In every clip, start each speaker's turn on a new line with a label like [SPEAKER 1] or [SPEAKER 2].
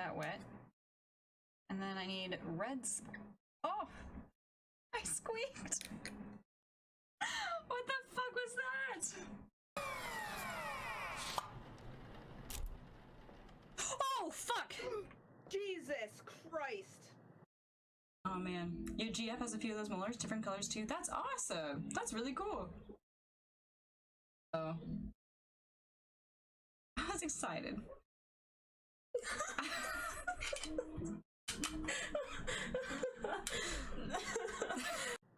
[SPEAKER 1] that wet. And then I need reds. Oh! I squeaked! What the fuck was that? Oh, fuck!
[SPEAKER 2] Jesus Christ!
[SPEAKER 1] Oh man, your GF has a few of those molars, different colors too. That's awesome! That's really cool. Oh. I was excited.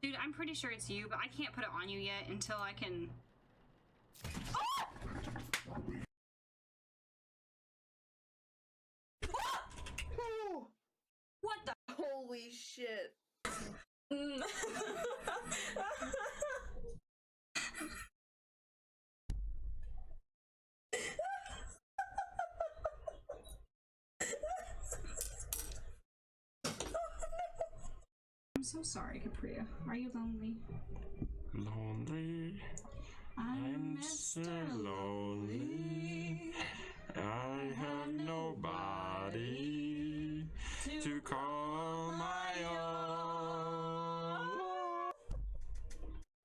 [SPEAKER 3] Dude, I'm pretty sure it's you, but I can't put it on you yet until I can...
[SPEAKER 1] Oh! What the?
[SPEAKER 2] Holy shit.
[SPEAKER 1] I'm so sorry, Capria. Are you lonely?
[SPEAKER 4] Lonely. I'm Mr. Lonely. I have nobody to call my own.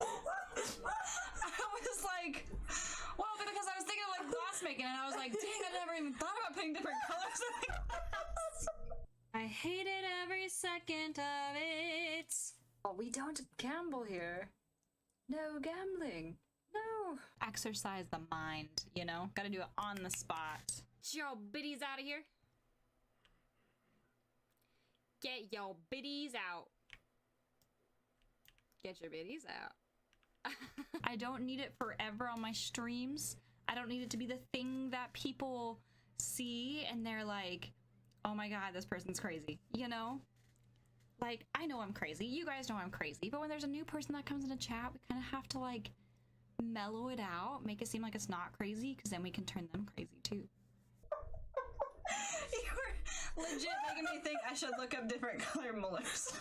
[SPEAKER 1] I was like, well, because I was thinking of like glass making, and I was like, dang, I never even thought about putting different colors in the glass. I hated every second of it. Oh, we don't gamble here. No gambling. No. Exercise the mind, you know? Gotta do it on the spot.
[SPEAKER 3] Get your biddies out of here. Get your biddies out. Get your biddies out.
[SPEAKER 1] I don't need it forever on my streams. I don't need it to be the thing that people see and they're like, oh my god, this person's crazy, you know? Like, I know I'm crazy, you guys know I'm crazy, but when there's a new person that comes in a chat, we kind of have to like mellow it out, make it seem like it's not crazy, because then we can turn them crazy too. You were legit making me think I should look up different color molars.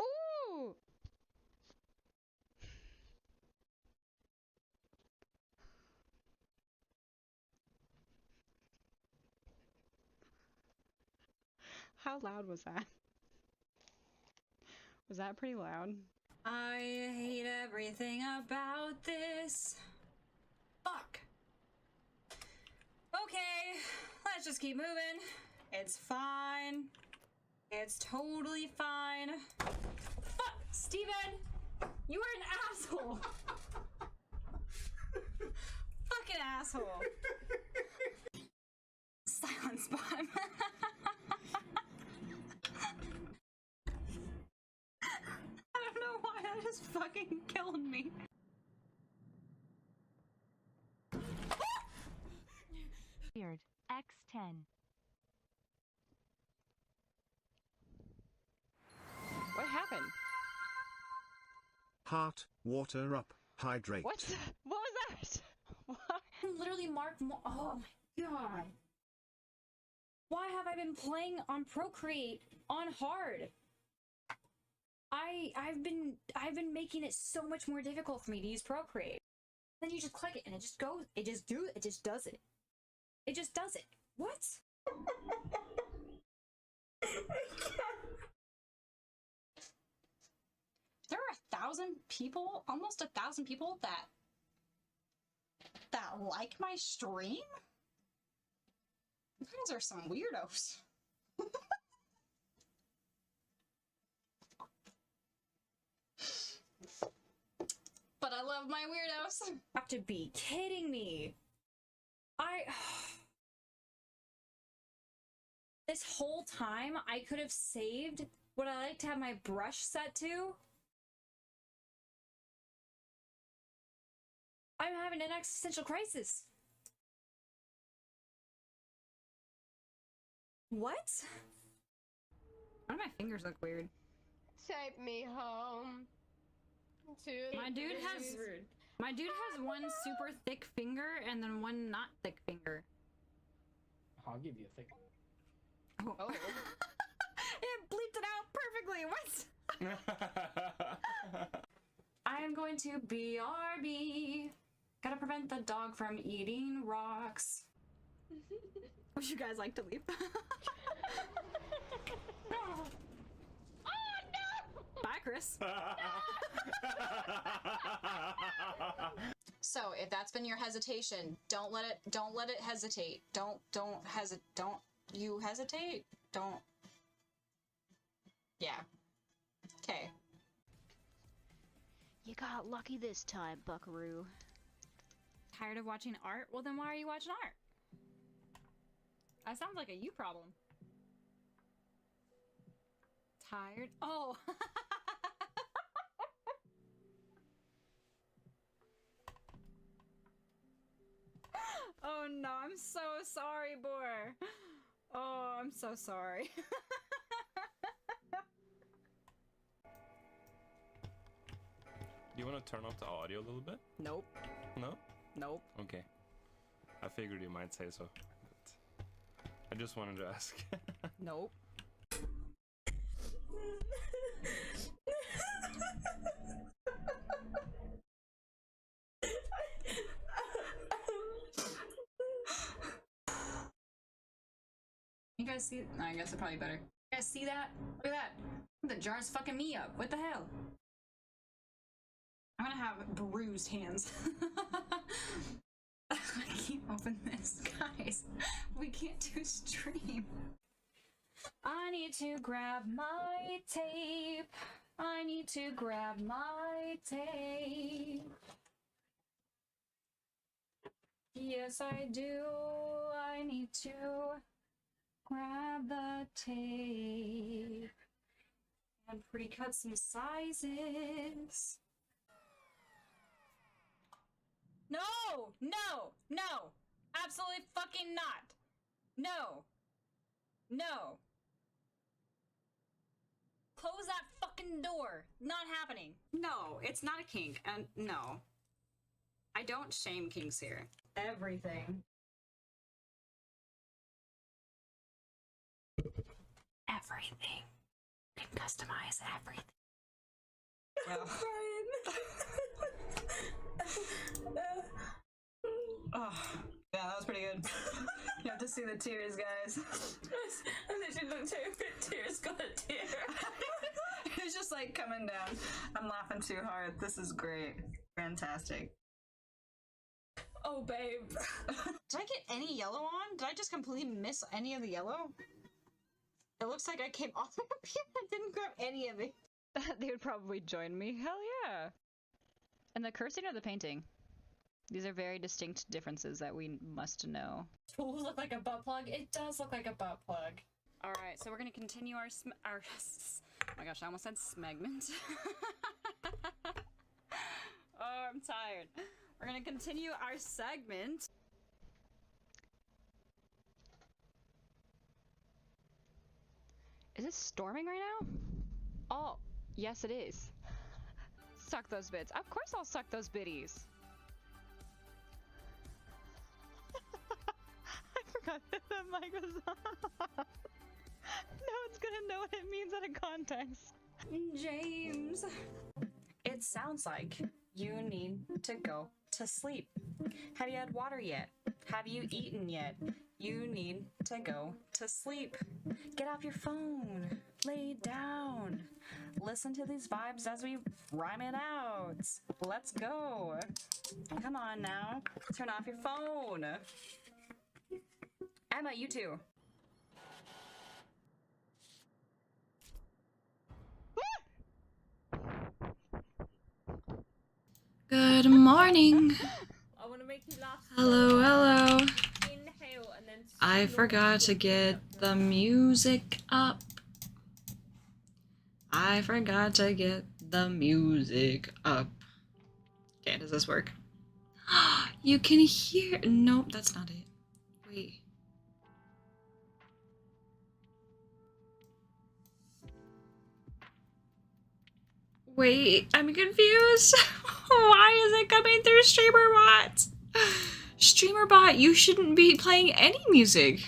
[SPEAKER 3] Ooh!
[SPEAKER 5] How loud was that? Was that pretty loud?
[SPEAKER 1] I hate everything about this. Fuck. Okay, let's just keep moving. It's fine. It's totally fine. Fuck, Steven! You are an asshole! Fucking asshole. Silence bot. I don't know why that just fucking killed me.
[SPEAKER 6] Weird. X10.
[SPEAKER 5] What happened?
[SPEAKER 7] Heart, water up, hydrate.
[SPEAKER 5] What was that? What?
[SPEAKER 1] Literally Mark oh my god. Why have I been playing on Procreate on hard? I've been making it so much more difficult for me to use Procreate. Then you just click it and it just goes, it just does it. It just does it. What? There are 1,000 people, almost 1,000 people that like my stream? You guys are some weirdos. But I love my weirdos. You have to be kidding me. This whole time I could have saved what I like to have my brush set to. I'm having an existential crisis. What? Why do my fingers look weird?
[SPEAKER 2] Take me home.
[SPEAKER 1] My dude has one super thick finger and then one not thick finger.
[SPEAKER 8] I'll give you a thick.
[SPEAKER 1] Oh. It bleeped it out perfectly. What? I am going to BRB. Gotta prevent the dog from eating rocks. Would you guys like to leave? Oh no! Bye, Chris. So if that's been your hesitation, don't let it hesitate. Don't you hesitate? Don't. Yeah. Okay.
[SPEAKER 9] You got lucky this time, Buckaroo.
[SPEAKER 1] Tired of watching art? Well, then why are you watching art? That sounds like a you problem. Tired? Oh. Oh no, I'm so sorry, Boar. Oh, I'm so sorry.
[SPEAKER 4] Do you want to turn off the audio a little bit?
[SPEAKER 1] Nope.
[SPEAKER 4] No?
[SPEAKER 1] Nope.
[SPEAKER 4] Okay. I figured you might say so. But I just wanted to ask.
[SPEAKER 1] Nope. You guys see? No, I guess it's probably better. You guys see that? Look at that. The jar's fucking me up. What the hell? I'm gonna have bruised hands. I can't open this, guys. We can't do stream. I need to grab my tape. I need to grab my tape. Yes, I do. I need to grab the tape and pre-cut some sizes. No! No! No! Absolutely fucking not! No! No! Close that fucking door! Not happening! No, it's not a kink, and no. I don't shame kinks here. Everything. Everything. You can customize everything. Oh, yeah, that was pretty good. You have to see the tears, guys. And then she looked her tears got a tear. It's just like coming down. I'm laughing too hard. This is great. Fantastic. Oh, babe. Did I get any yellow on? Did I just completely miss any of the yellow? It looks like I came off up here and didn't grab any of it.
[SPEAKER 5] They would probably join me. Hell yeah. And the cursing or the painting? These are very distinct differences that we must know.
[SPEAKER 1] Tools look like a butt plug? It does look like a butt plug. Alright, so we're gonna continue our oh my gosh, I almost said smegment. Oh, I'm tired. We're gonna continue our segment.
[SPEAKER 5] Is it storming right now? Oh, yes it is. Suck those bits. Of course I'll suck those biddies. I forgot that the mic was on. No one's gonna know what it means out of context.
[SPEAKER 1] James. It sounds like you need to go to sleep. Have you had water yet? Have you eaten yet? You need to go to sleep. Get off your phone. Lay down. Listen to these vibes as we rhyme it out. Let's go. Come on now. Turn off your phone. Emma, you too. Good morning.
[SPEAKER 2] I want to make you laugh.
[SPEAKER 1] Hello, hello.
[SPEAKER 2] Inhale and then
[SPEAKER 1] I forgot to get the music up. I forgot to get the music up. Okay, does this work? You can hear. Nope, that's not it. Wait. Wait, I'm confused. Why is it coming through StreamerBot? StreamerBot, you shouldn't be playing any music.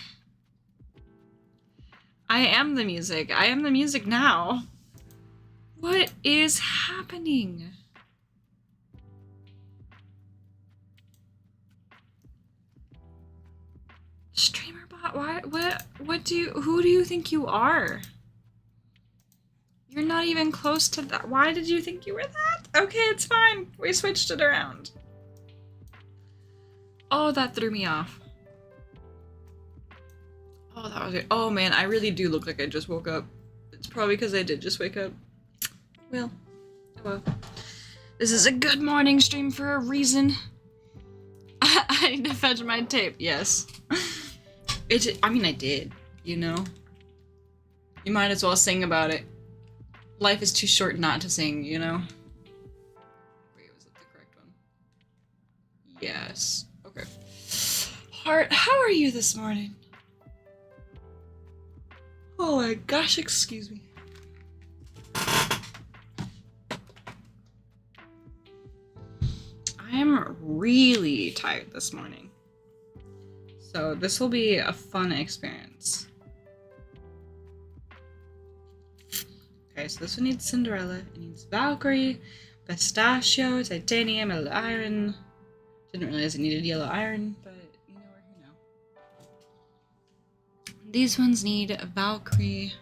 [SPEAKER 1] I am the music. I am the music now. What is happening? Who do you think you are? You're not even close to that. Why did you think you were that? Okay, it's fine. We switched it around. Oh, that threw me off. Oh, that was it. Oh man, I really do look like I just woke up. It's probably because I did just wake up. Well, this is a good morning stream for a reason. I need to fetch my tape, yes. I mean, I did, you know? You might as well sing about it. Life is too short not to sing, you know? Wait, was that the correct one? Yes. Okay. Heart, how are you this morning? Oh my gosh, excuse me. I am really tired this morning. So this will be a fun experience. Okay, so this one needs Cinderella, it needs Valkyrie, Pistachio, Titanium, Yellow Iron. Didn't realize it needed Yellow Iron, but you know where you know. These ones need a Valkyrie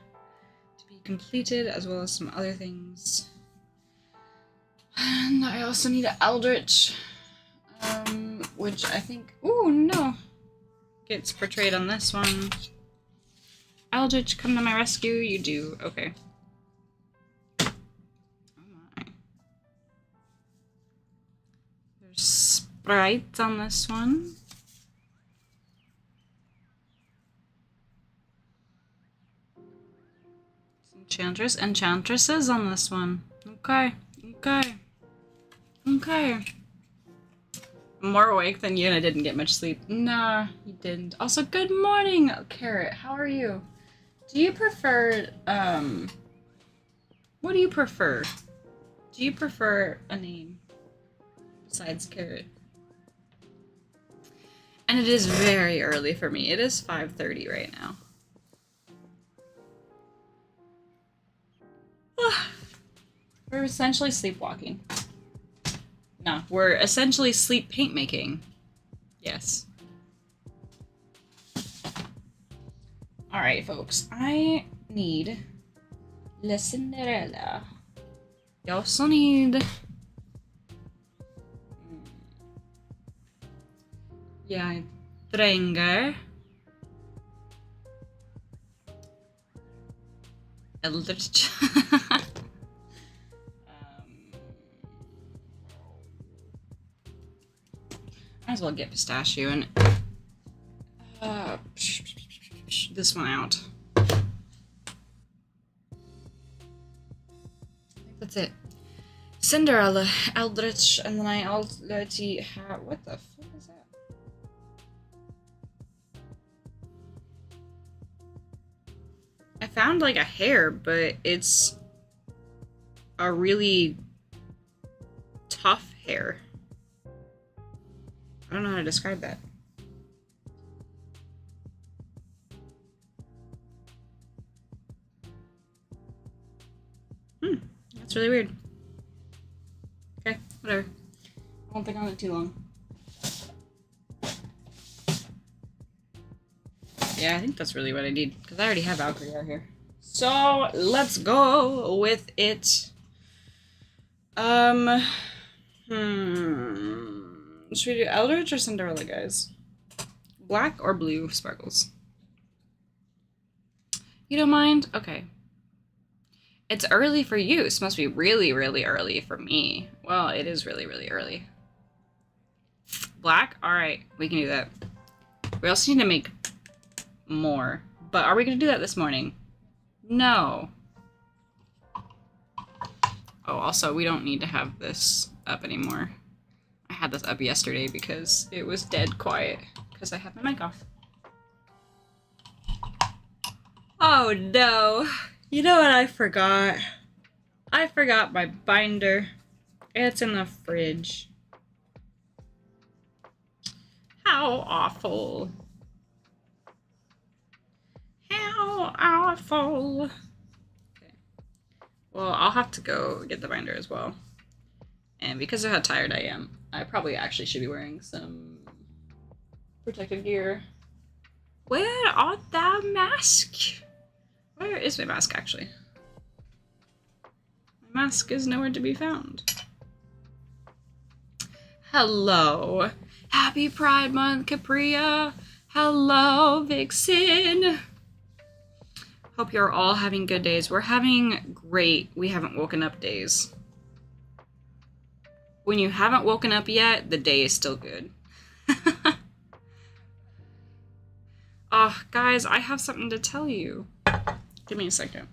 [SPEAKER 1] to be completed, as well as some other things. And I also need an Eldritch, which I think, ooh, no, gets portrayed on this one. Eldritch, come to my rescue. You do, okay. Oh my. There's sprites on this one. Enchantresses on this one. Okay. I'm more awake than you and I didn't get much sleep. Nah, you didn't. Also, good morning, Carrot. How are you? Do you prefer, what do you prefer? Do you prefer a name besides Carrot? And it is very early for me. It is 5:30 right now. We're essentially sleepwalking. No, we're essentially sleep paint making. Yes. Alright, folks. I need La Cinderella. You also need... Yeah, Dränger. Eldritch. Might as well get Pistachio and this one out. I think that's it. Cinderella, Eldritch, and then I already have. What the fuck is that? I found like a hair, but it's a really tough hair. I don't know how to describe that. That's really weird. Okay, whatever. I won't think on it too long. Yeah, I think that's really what I need, because I already have Valkyrie out here. So, let's go with it. Should we do Eldritch or Cinderella, guys? Black or blue sparkles? You don't mind? Okay. It's early for you. This must be really, really early for me. Well, it is really, really early. Black? Alright, we can do that. We also need to make more. But are we going to do that this morning? No. Oh, also, we don't need to have this up anymore. I had this up yesterday because it was dead quiet because I had my mic off. Oh no. You know what I forgot? I forgot my binder. It's in the fridge. How awful. How awful. Okay. Well, I'll have to go get the binder as well. And because of how tired I am, I probably actually should be wearing some protective gear.
[SPEAKER 3] Where art thou, mask? Where is my mask, actually? My mask is nowhere to be found. Hello. Happy Pride Month, Capria. Hello, Vixen. Hope you're all having good days. We're having great we haven't woken up days. When you haven't woken up yet, the day is still good. Oh, guys, I have something to tell you. Give me a second.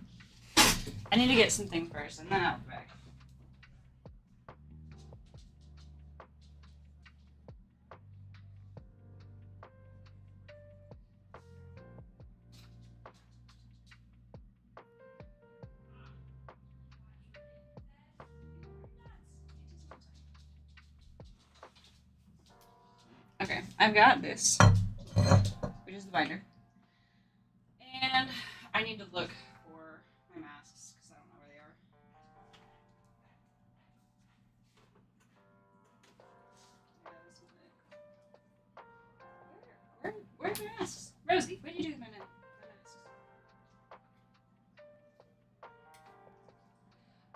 [SPEAKER 3] I need to get something first, and then I'll be back. Okay, I've got this, which is the binder. And I need to look for my masks, because I don't know where they are. Where's my masks? Rosie, what did you do with my masks?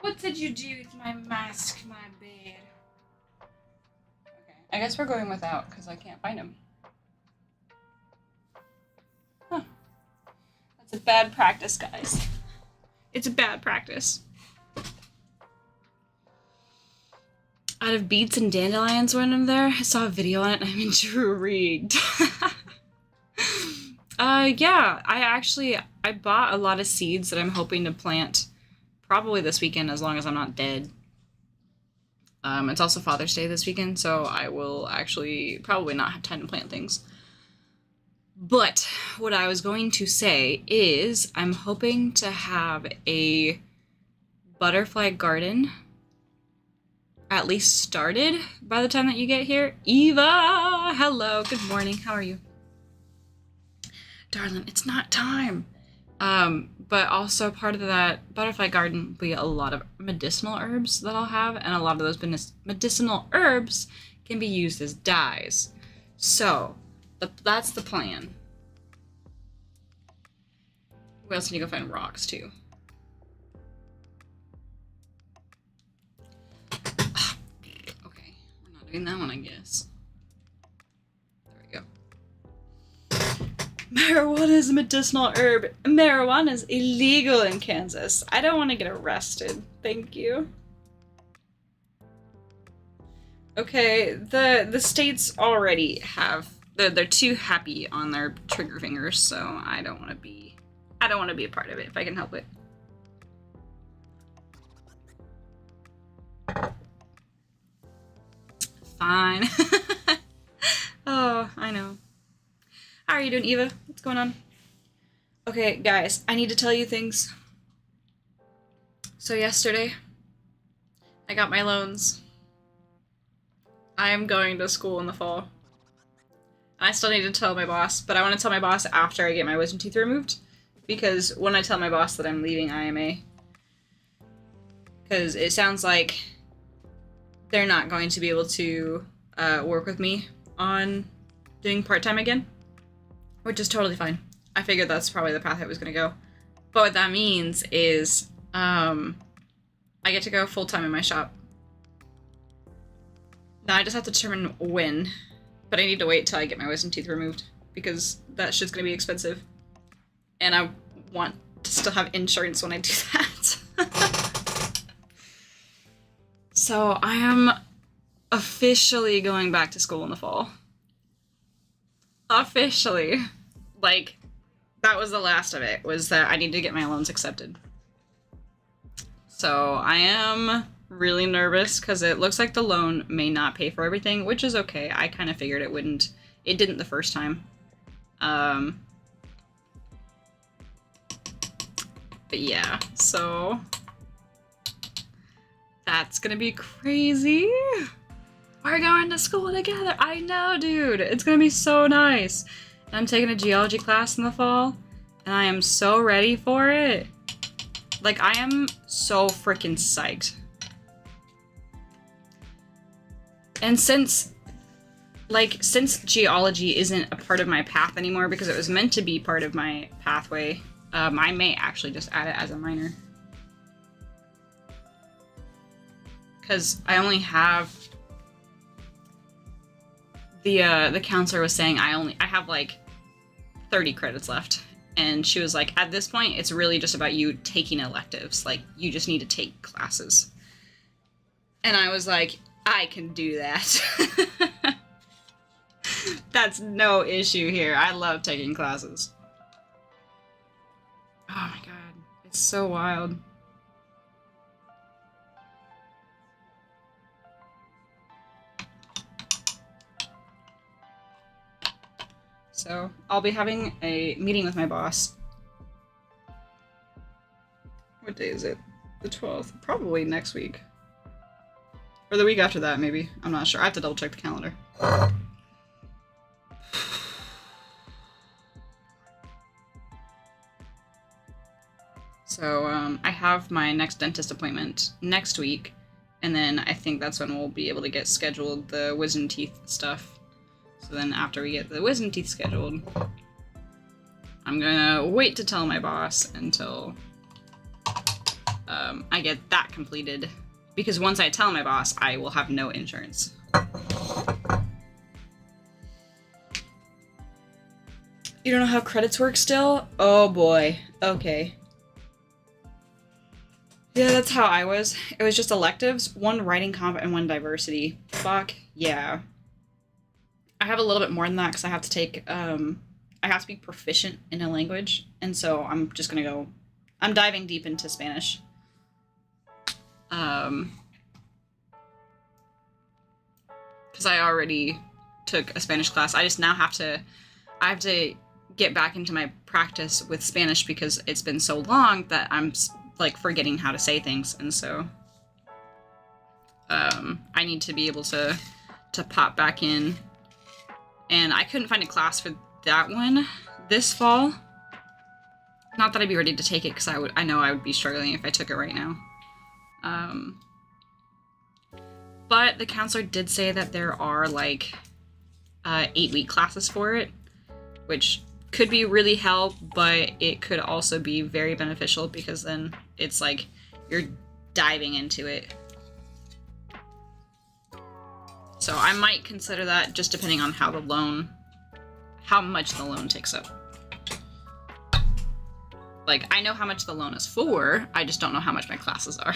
[SPEAKER 3] What did you do with my mask, my bed? Okay, I guess we're going without, because I can't find them. Huh. That's a bad practice, guys. It's a bad practice. Out of beets and dandelions when I'm there, I saw a video on it and I'm intrigued. Yeah, I bought a lot of seeds that I'm hoping to plant probably this weekend as long as I'm not dead. It's also Father's Day this weekend, so I will actually probably not have time to plant things. But what I was going to say is I'm hoping to have a butterfly garden at least started by the time that you get here. Eva! Hello, good morning, how are you? Darling, it's not time. But also part of that butterfly garden will be a lot of medicinal herbs that I'll have, and a lot of those medicinal herbs can be used as dyes. So, that's the plan. We also need to go find rocks, too. Okay, we're not doing that one, I guess. There we go. Marijuana is a medicinal herb. Marijuana is illegal in Kansas. I don't want to get arrested. Thank you. Okay, the states already have... They're too happy on their trigger fingers, so I don't want to be a part of it if I can help it. Fine. Oh, I know. How are you doing, Eva? What's going on? Okay, guys, I need to tell you things. So yesterday, I got my loans. I am going to school in the fall. I still need to tell my boss, but I want to tell my boss after I get my wisdom teeth removed. Because when I tell my boss that I'm leaving IMA, because it sounds like they're not going to be able to work with me on doing part-time again, which is totally fine. I figured that's probably the path I was going to go. But what that means is I get to go full-time in my shop. Now I just have to determine when, but I need to wait till I get my wisdom teeth removed because that shit's going to be expensive. And I want to still have insurance when I do that. So I am officially going back to school in the fall. Officially. Like, that was the last of it, was that I need to get my loans accepted. So I am really nervous because it looks like the loan may not pay for everything, which is okay. I kind of figured it wouldn't. It didn't the first time. But yeah, so that's gonna be crazy. We're going to school together. I know, dude. It's gonna be so nice. And I'm taking a geology class in the fall, and I am so ready for it. Like, I am so freaking psyched. And since like, since geology isn't a part of my path anymore because it was meant to be part of my pathway, I may actually just add it as a minor. Because I only have... The counselor was saying I have like 30 credits left. And she was like, at this point, it's really just about you taking electives. Like, you just need to take classes. And I was like, I can do that. That's no issue here. I love taking classes. Oh my god. It's so wild. So, I'll be having a meeting with my boss. What day is it? The 12th. Probably next week. Or the week after that, maybe. I'm not sure. I have to double check the calendar. So, I have my next dentist appointment next week, and then I think that's when we'll be able to get scheduled the wisdom teeth stuff. So then after we get the wisdom teeth scheduled, I'm gonna wait to tell my boss until I get that completed. Because once I tell my boss, I will have no insurance. You don't know how credits work still? Oh boy. Okay. Yeah, that's how I was. It was just electives, one writing comp and one diversity. Fuck yeah. I have a little bit more than that because I have to take, I have to be proficient in a language, and so I'm just gonna go, I'm diving deep into Spanish. Because I already took a Spanish class. I just now have to get back into my practice with Spanish because it's been so long that I'm, like, forgetting how to say things, and so, I need to be able to pop back in. And I couldn't find a class for that one this fall. Not that I'd be ready to take it, because I know I would be struggling if I took it right now. But the counselor did say that there are, like, 8-week classes for it, which could be really help, but it could also be very beneficial, because then it's like you're diving into it. So I might consider that, just depending on how much the loan takes up. Like, I know how much the loan is for, I just don't know how much my classes are.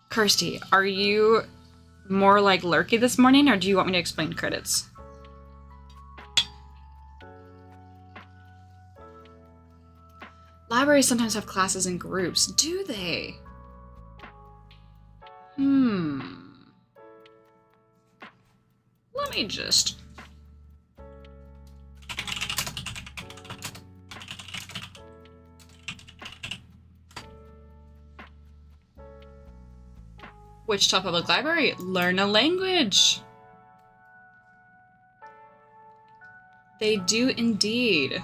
[SPEAKER 3] Kirsty, are you more like lurky this morning, or do you want me to explain credits? Libraries sometimes have classes in groups. Do they? Let me just... Wichita Public Library, learn a language. They do indeed.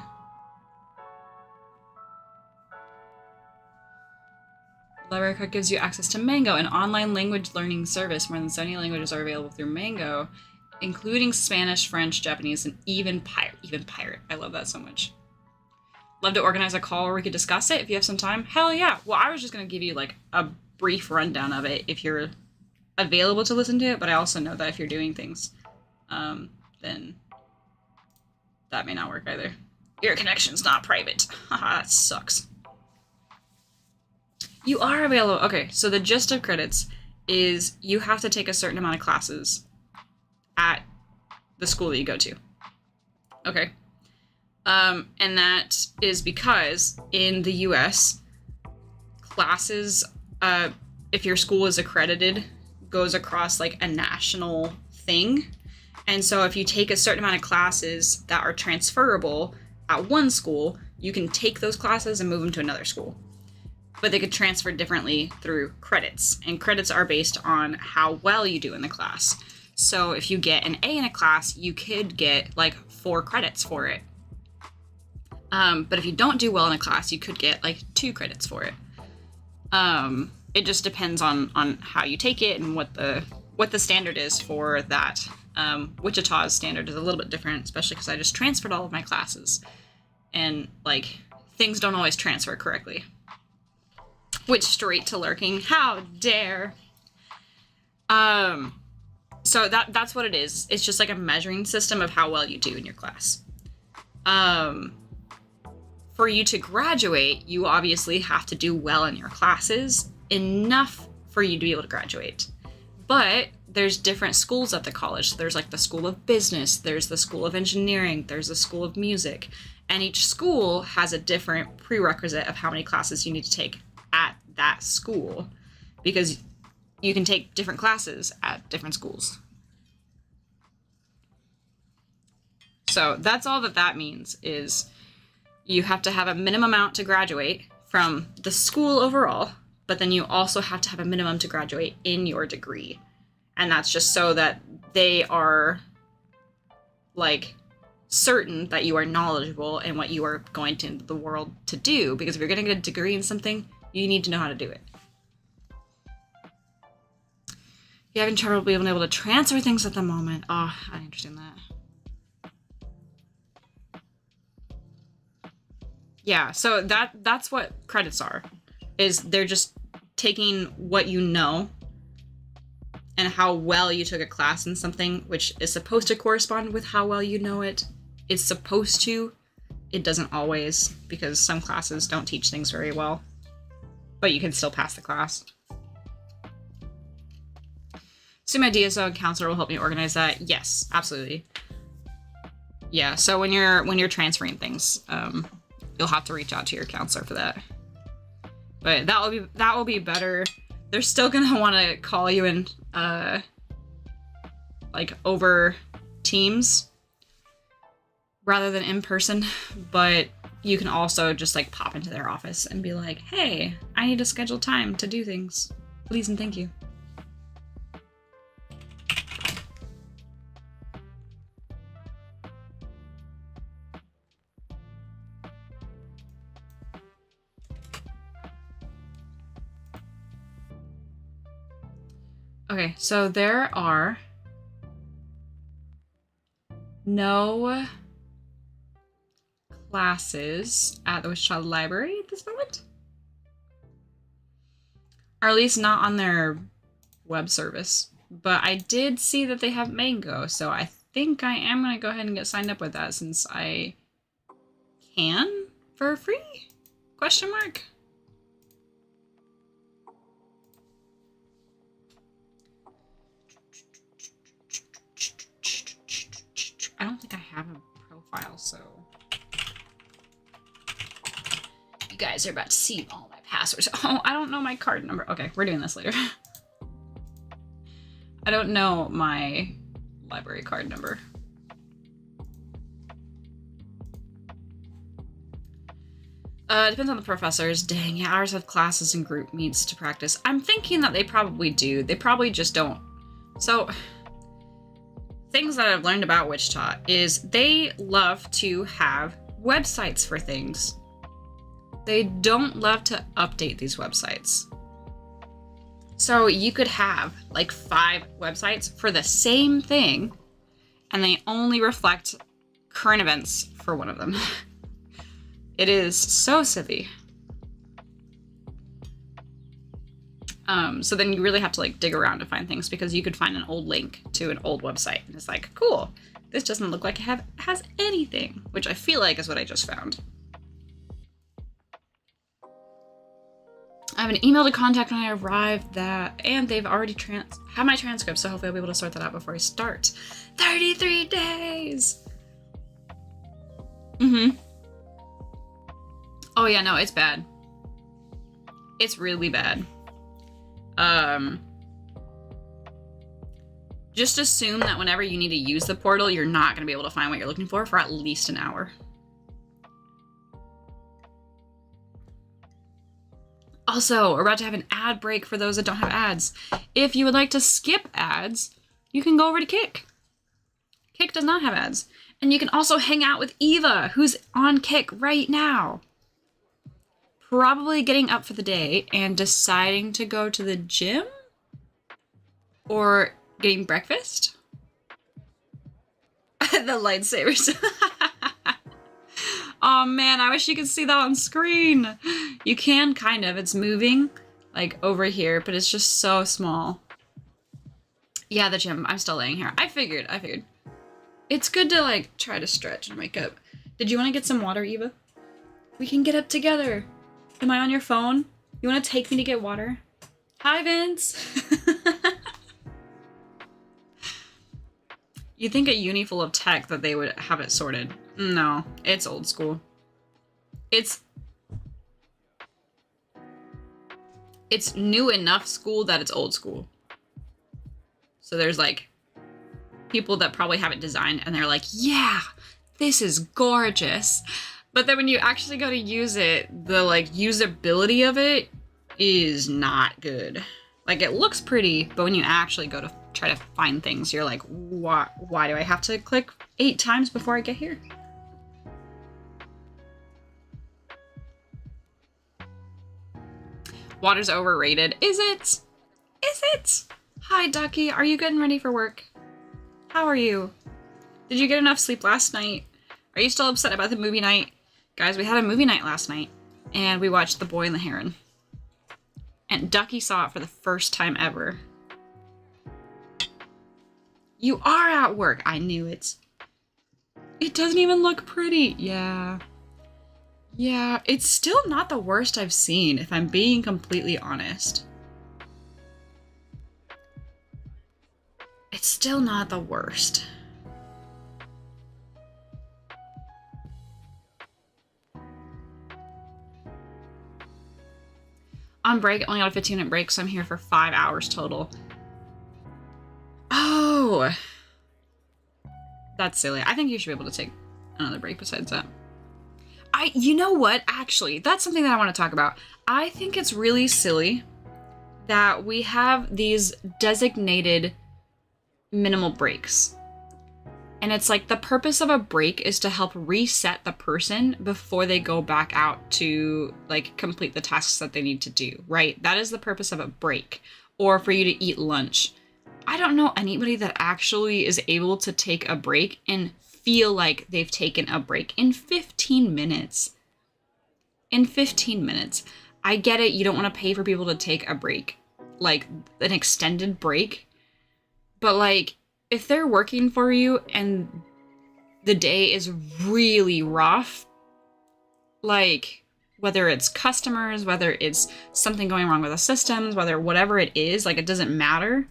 [SPEAKER 3] Library Card gives you access to Mango, an online language learning service. More than 70 languages are available through Mango, including Spanish, French, Japanese, and even pirate. I love that so much. Love to organize a call where we could discuss it if you have some time. Hell yeah. Well, I was just going to give you like a brief rundown of it if you're available to listen to it, but I also know that if you're doing things, then that may not work either. Your connection's not private. Haha, that sucks. You are available. Okay, so the gist of credits is you have to take a certain amount of classes at the school that you go to. Okay. And that is because in the US, classes, if your school is accredited, goes across like a national thing. And so if you take a certain amount of classes that are transferable at one school, you can take those classes and move them to another school. But they could transfer differently through credits. And credits are based on how well you do in the class. So if you get an A in a class, you could get like 4 credits for it. But if you don't do well in a class, you could get like 2 credits for it. it just depends on how you take it and what the standard is for that. Wichita's standard is a little bit different, especially because I just transferred all of my classes. And, like, things don't always transfer correctly. Which straight to lurking. How dare! So that's what it is. It's just like a measuring system of how well you do in your class. For you to graduate, you obviously have to do well in your classes, enough for you to be able to graduate. But there's different schools at the college. There's like the School of Business, there's the School of Engineering, there's the School of Music, and each school has a different prerequisite of how many classes you need to take at that school, because you can take different classes at different schools. So that's all that means, is you have to have a minimum amount to graduate from the school overall, but then you also have to have a minimum to graduate in your degree. And that's just so that they are, like, certain that you are knowledgeable in what you are going to the world to do. Because if you're going to get a degree in something, you need to know how to do it. You're having trouble being able to transfer things at the moment. Oh, I understand that. Yeah, so that's what credits are. Is they're just taking what you know and how well you took a class in something, which is supposed to correspond with how well you know it. It's supposed to. It doesn't always, because some classes don't teach things very well. But you can still pass the class. So my DSO counselor will help me organize that. Yes, absolutely. Yeah, so when you're transferring things, you'll have to reach out to your counselor for that. But that will be better. They're still gonna want to call you in, like, over Teams rather than in person. But you can also just, like, pop into their office and be like, "Hey, I need to schedule time to do things. Please and thank you." Okay, so there are no classes at the Wichita Library at this moment. Or at least not on their web service. But I did see that they have Mango, so I think I am going to go ahead and get signed up with that since I can for free? Question mark? I don't think I have a profile, so you guys are about to see all my passwords. Oh, I don't know my card number. Okay, we're doing this later. I don't know my library card number. Depends on the professors. Dang, yeah, ours have classes and group meets to practice. I'm thinking that they probably do. They probably just don't. So things that I've learned about Wichita is they love to have websites for things. They don't love to update these websites. So you could have like 5 websites for the same thing, and they only reflect current events for one of them. It is so silly. So then you really have to like dig around to find things, because you could find an old link to an old website and it's like, cool, this doesn't look like it has anything, which I feel like is what I just found. I have an email to contact when I arrive and they've already have my transcript, so hopefully I'll be able to sort that out before I start. 33 days! Mm-hmm. Oh yeah, no, it's bad. It's really bad. Just assume that whenever you need to use the portal, you're not going to be able to find what you're looking for at least an hour. Also, we're about to have an ad break for those that don't have ads. If you would like to skip ads, you can go over to Kick. Kick does not have ads. And you can also hang out with Eva, who's on Kick right now. probably getting up for the day and deciding to go to the gym or getting breakfast. The lightsabers. Oh man, I wish you could see that on screen. You can kind of, it's moving like over here, but it's just so small. Yeah, the gym, I'm still laying here. I figured. It's good to like try to stretch and wake up. Did you want to get some water, Eva? We can get up together. Am I on your phone? You want to take me to get water? Hi, Vince. You'd think a uni full of tech that they would have it sorted. No, it's old school. It's new enough school that it's old school. So there's like people that probably have it designed and they're like, yeah, this is gorgeous. But then when you actually go to use it, the like usability of it is not good. Like it looks pretty, but when you actually go to try to find things, you're like, why do I have to click 8 times before I get here? Water's overrated. Is it? Is it? Hi, Ducky. Are you getting ready for work? How are you? Did you get enough sleep last night? Are you still upset about the movie night? Guys, we had a movie night last night, and we watched The Boy and the Heron. And Ducky saw it for the first time ever. You are at work. I knew it. It doesn't even look pretty. Yeah. Yeah, it's still not the worst I've seen, if I'm being completely honest. It's still not the worst. On break, only got a 15-minute break, so I'm here for 5 hours total. Oh! That's silly. I think you should be able to take another break besides that. You know what? Actually, that's something that I want to talk about. I think it's really silly that we have these designated minimal breaks. And it's like the purpose of a break is to help reset the person before they go back out to like complete the tasks that they need to do, right? That is the purpose of a break, or for you to eat lunch. I don't know anybody that actually is able to take a break and feel like they've taken a break in 15 minutes. In 15 minutes. I get it, you don't want to pay for people to take a break, like an extended break. But like, if they're working for you and the day is really rough, like whether it's customers, whether it's something going wrong with the systems, whatever it is, like it doesn't matter.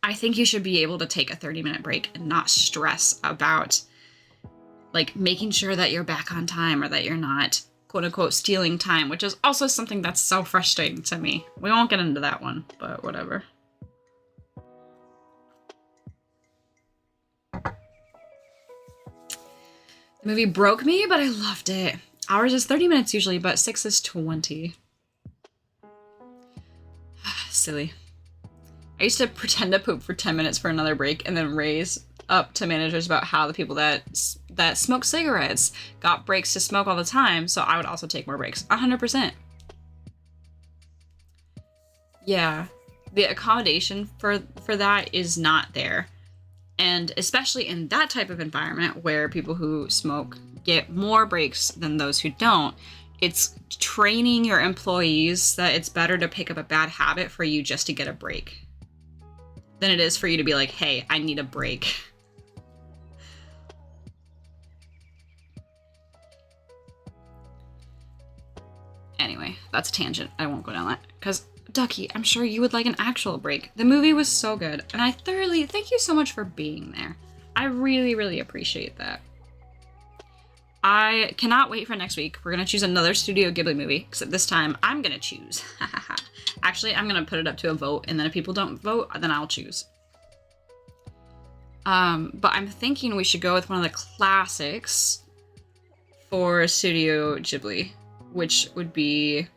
[SPEAKER 3] I think you should be able to take a 30-minute break and not stress about like making sure that you're back on time or that you're not quote unquote stealing time, which is also something that's so frustrating to me. We won't get into that one, but whatever. The movie broke me, but I loved it. Ours is 30 minutes usually, but 6 is 20. Silly. I used to pretend to poop for 10 minutes for another break and then raise up to managers about how the people that smoke cigarettes got breaks to smoke all the time, so I would also take more breaks. 100%. Yeah. The accommodation for that is not there. And especially in that type of environment where people who smoke get more breaks than those who don't, it's training your employees that it's better to pick up a bad habit for you just to get a break than it is for you to be like, hey, I need a break. Anyway, that's a tangent. I won't go down that. Because, Ducky, I'm sure you would like an actual break. The movie was so good, and I thoroughly thank you so much for being there. I really, really appreciate that. I cannot wait for next week. We're going to choose another Studio Ghibli movie, except this time I'm going to choose. Actually, I'm going to put it up to a vote, and then if people don't vote, then I'll choose. But I'm thinking we should go with one of the classics for Studio Ghibli, which would be...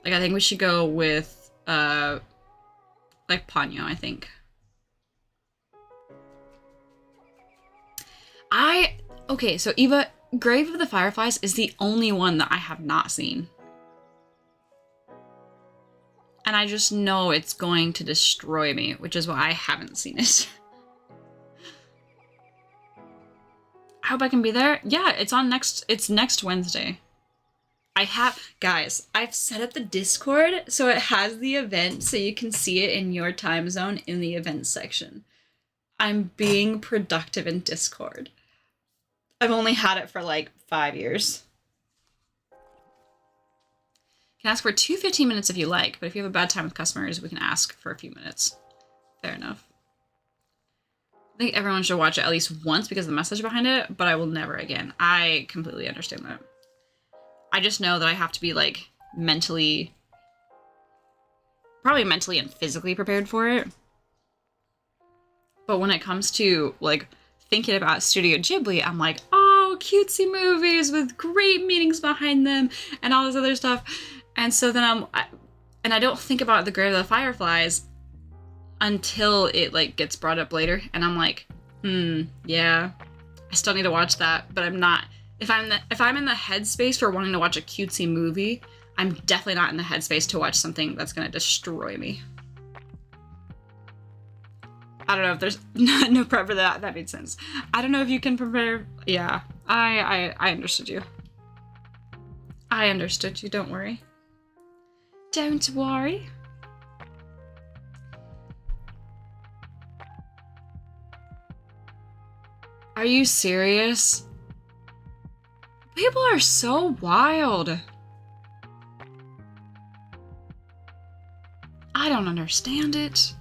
[SPEAKER 3] like, I think we should go with, like, Ponyo, I think. Okay, so Eva, Grave of the Fireflies is the only one that I have not seen. And I just know it's going to destroy me, which is why I haven't seen it. I hope I can be there. Yeah, it's next Wednesday. Guys, I've set up the Discord so it has the event so you can see it in your time zone in the events section. I'm being productive in Discord. I've only had it for like 5 years. You can ask for 2 15 minutes if you like, but if you have a bad time with customers, we can ask for a few minutes. Fair enough. I think everyone should watch it at least once because of the message behind it, but I will never again. I completely understand that. I just know that I have to be like probably mentally and physically prepared for it. But when it comes to like thinking about Studio Ghibli, I'm like, oh, cutesy movies with great meanings behind them and all this other stuff. And so then I don't think about The Grave of the Fireflies until it like gets brought up later, and I'm like, yeah, I still need to watch that, but I'm not. If I'm in the headspace for wanting to watch a cutesy movie, I'm definitely not in the headspace to watch something that's gonna destroy me. I don't know if there's no prep for that. That made sense. I don't know if you can prepare. Yeah, I understood you. I understood you. Don't worry. Don't worry. Are you serious? People are so wild. I don't understand it.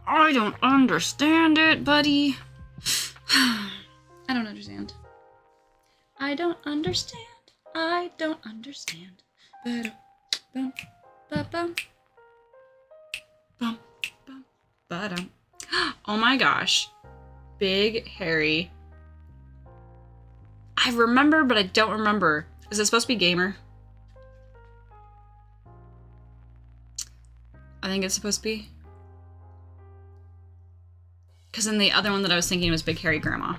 [SPEAKER 3] I don't understand it, buddy. I don't understand. I don't understand. I don't understand. Bum, bum, bum, bum, ba-dum. Oh my gosh. Big, hairy. I remember, but I don't remember. Is it supposed to be gamer? I think it's supposed to be. Because then the other one that I was thinking was Big Hairy Grandma.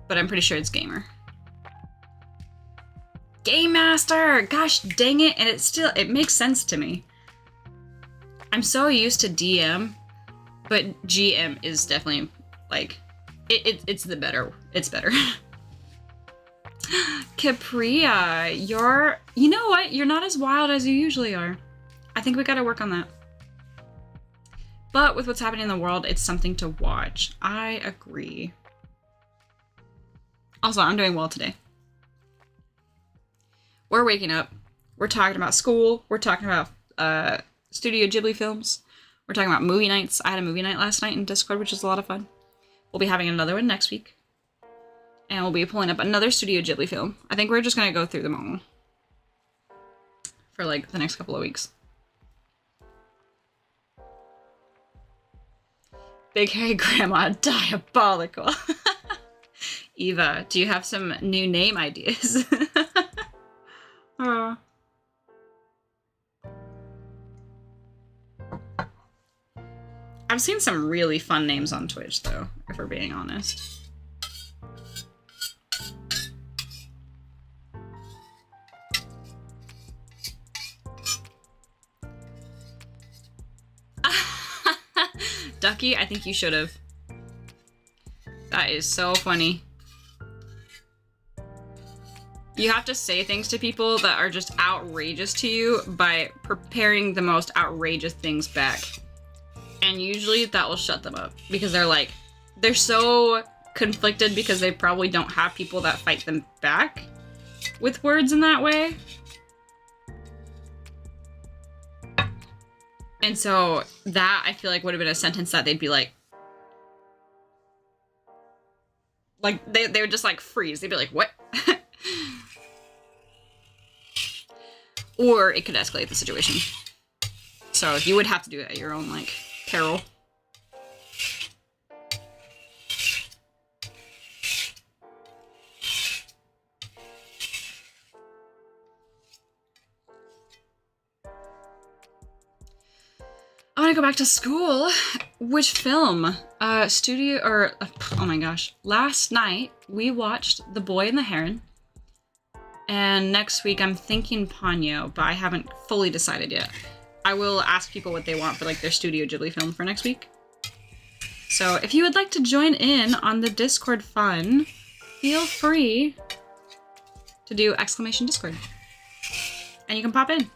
[SPEAKER 3] But I'm pretty sure it's gamer. Game Master! Gosh dang it, and it makes sense to me. I'm so used to DM, but GM is definitely like it's better. Capria, you know what? You're not as wild as you usually are. I think we gotta work on that. But with what's happening in the world, it's something to watch. I agree. Also, I'm doing well today. We're waking up. We're talking about school. We're talking about Studio Ghibli films. We're talking about movie nights. I had a movie night last night in Discord, which is a lot of fun. We'll be having another one next week. And we'll be pulling up another Studio Ghibli film. I think we're just going to go through them all. For like the next couple of weeks. Big Hairy Grandma, diabolical. Eva, do you have some new name ideas? Oh. I've seen some really fun names on Twitch, though, if we're being honest. Ducky, I think you should have. That is so funny. You have to say things to people that are just outrageous to you by preparing the most outrageous things back. And usually that will shut them up because they're so conflicted because they probably don't have people that fight them back with words in that way. And so that I feel like would have been a sentence that they'd be like they would just like freeze. They'd be like, what? Or it could escalate the situation. So you would have to do it at your own like peril. want to go back to school. Which film? Oh my gosh. Last night, we watched The Boy and the Heron. And next week, I'm thinking Ponyo, but I haven't fully decided yet. I will ask people what they want for like their Studio Ghibli film for next week. So if you would like to join in on the Discord fun, feel free to do !Discord. And you can pop in.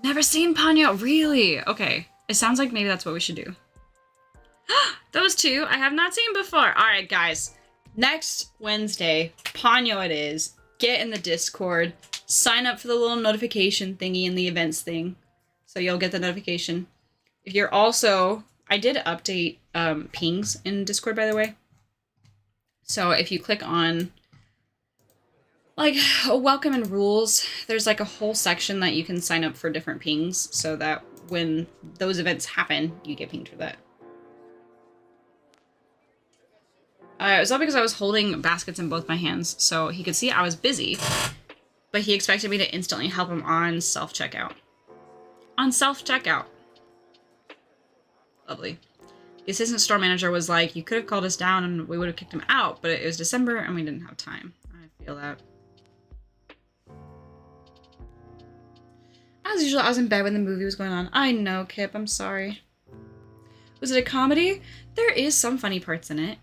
[SPEAKER 3] Never seen Ponyo, really? Okay, it sounds like maybe that's what we should do. Those two I have not seen before. All right, guys, next Wednesday, Ponyo it is. Get in the Discord, sign up for the little notification thingy in the events thing, so you'll get the notification. If you're also, I did update pings in Discord, by the way. So if you click on like welcome and rules, there's like a whole section that you can sign up for different pings so that when those events happen, you get pinged for that. It was all because I was holding baskets in both my hands, so he could see I was busy, but he expected me to instantly help him on self-checkout. On self-checkout. Lovely. The assistant store manager was like, you could have called us down and we would have kicked him out, but it was December and we didn't have time. I feel that. As usual, I was in bed when the movie was going on. I know, Kip, I'm sorry. Was it a comedy? There is some funny parts in it.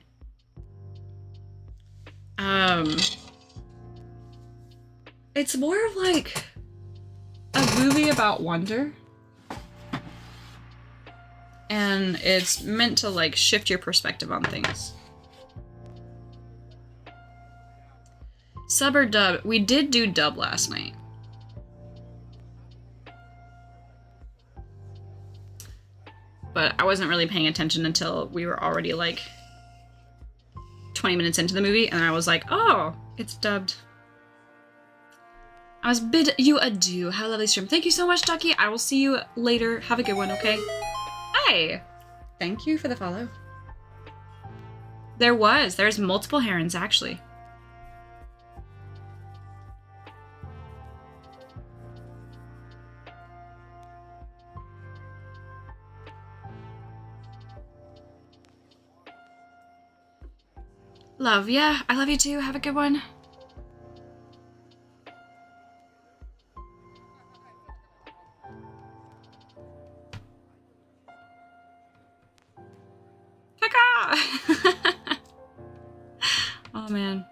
[SPEAKER 3] It's more of like a movie about wonder. And it's meant to like shift your perspective on things. Sub or dub? We did do dub last night. But I wasn't really paying attention until we were already like 20 minutes into the movie, and I was like, oh, it's dubbed. I was bid you adieu. Have a lovely stream. Thank you so much, Ducky. I will see you later. Have a good one, okay? Hey! Thank you for the follow. There's multiple herons, actually. Love, yeah. I love you too. Have a good one. Oh man.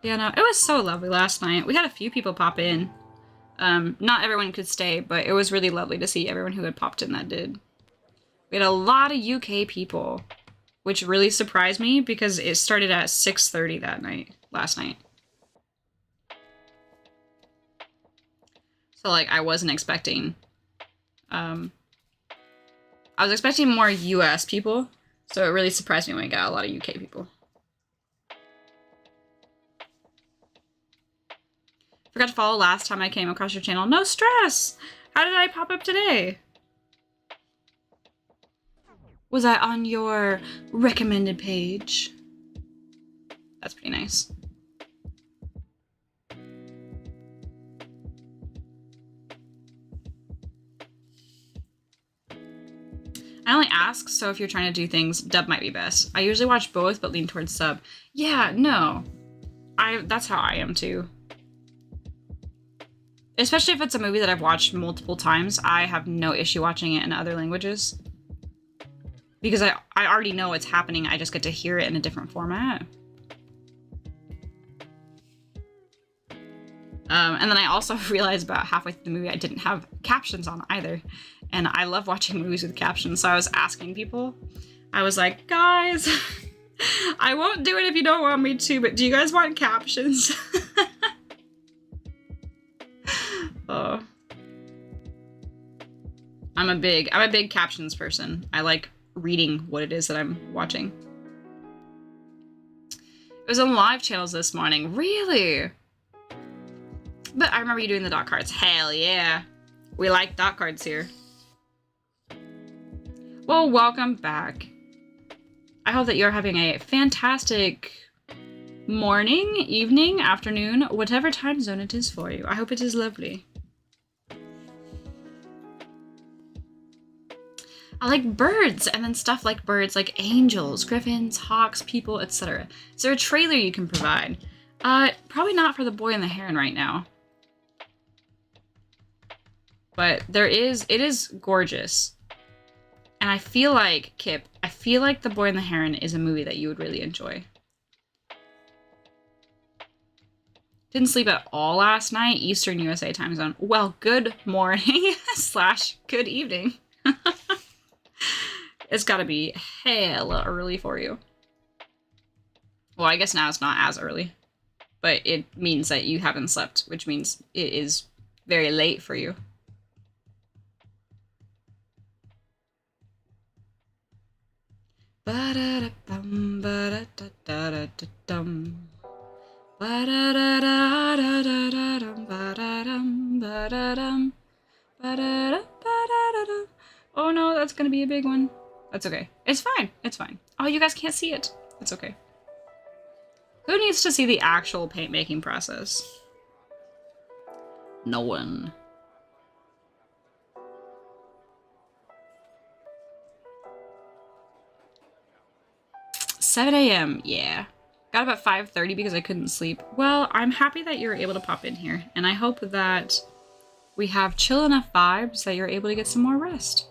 [SPEAKER 3] Yeah, no, it was so lovely last night. We had a few people pop in. Not everyone could stay, but it was really lovely to see everyone who had popped in that did. We had a lot of UK people, which really surprised me because it started at 6:30 last night. So like I wasn't expecting, I was expecting more US people, so it really surprised me when I got a lot of UK people. Forgot to follow last time I came across your channel. No stress! How did I pop up today? Was I on your recommended page? That's pretty nice. I only ask, so if you're trying to do things, dub might be best. I usually watch both, but lean towards sub. Yeah, no. That's how I am too. Especially if it's a movie that I've watched multiple times, I have no issue watching it in other languages. Because I already know what's happening, I just get to hear it in a different format. And then I also realized about halfway through the movie I didn't have captions on either. And I love watching movies with captions, so I was asking people. I was like, guys, I won't do it if you don't want me to, but do you guys want captions? Oh. I'm a big captions person. I like reading what it is that I'm watching. It was on live channels this morning. Really? But I remember you doing the dot cards. Hell yeah. We like dot cards here. Well, welcome back. I hope that you're having a fantastic morning, evening, afternoon, whatever time zone it is for you. I hope it is lovely. I like birds, and then stuff like birds, like angels, griffins, hawks, people, etc. Is there a trailer you can provide? Probably not for the boy and the heron right now. But it is gorgeous. And I feel like, Kip, I feel like The Boy and the Heron is a movie that you would really enjoy. Didn't sleep at all last night, Eastern USA time zone. Well, good morning / good evening. It's gotta be hella early for you. Well, I guess now it's not as early. But it means that you haven't slept, which means it is very late for you. Ba-da-da-bum, ba-da-da-da-da-dum. Ba-da-da-da-da-da-da-dum, ba-da-dum, ba-da-dum, ba-da-da-ba-da-da-dum. Oh no, that's gonna be a big one. That's okay. It's fine. It's fine. Oh, you guys can't see it. It's okay. Who needs to see the actual paint making process? No one. 7 a.m. Yeah. Got up at 5:30 because I couldn't sleep. Well, I'm happy that you were able to pop in here, and I hope that we have chill enough vibes that you're able to get some more rest.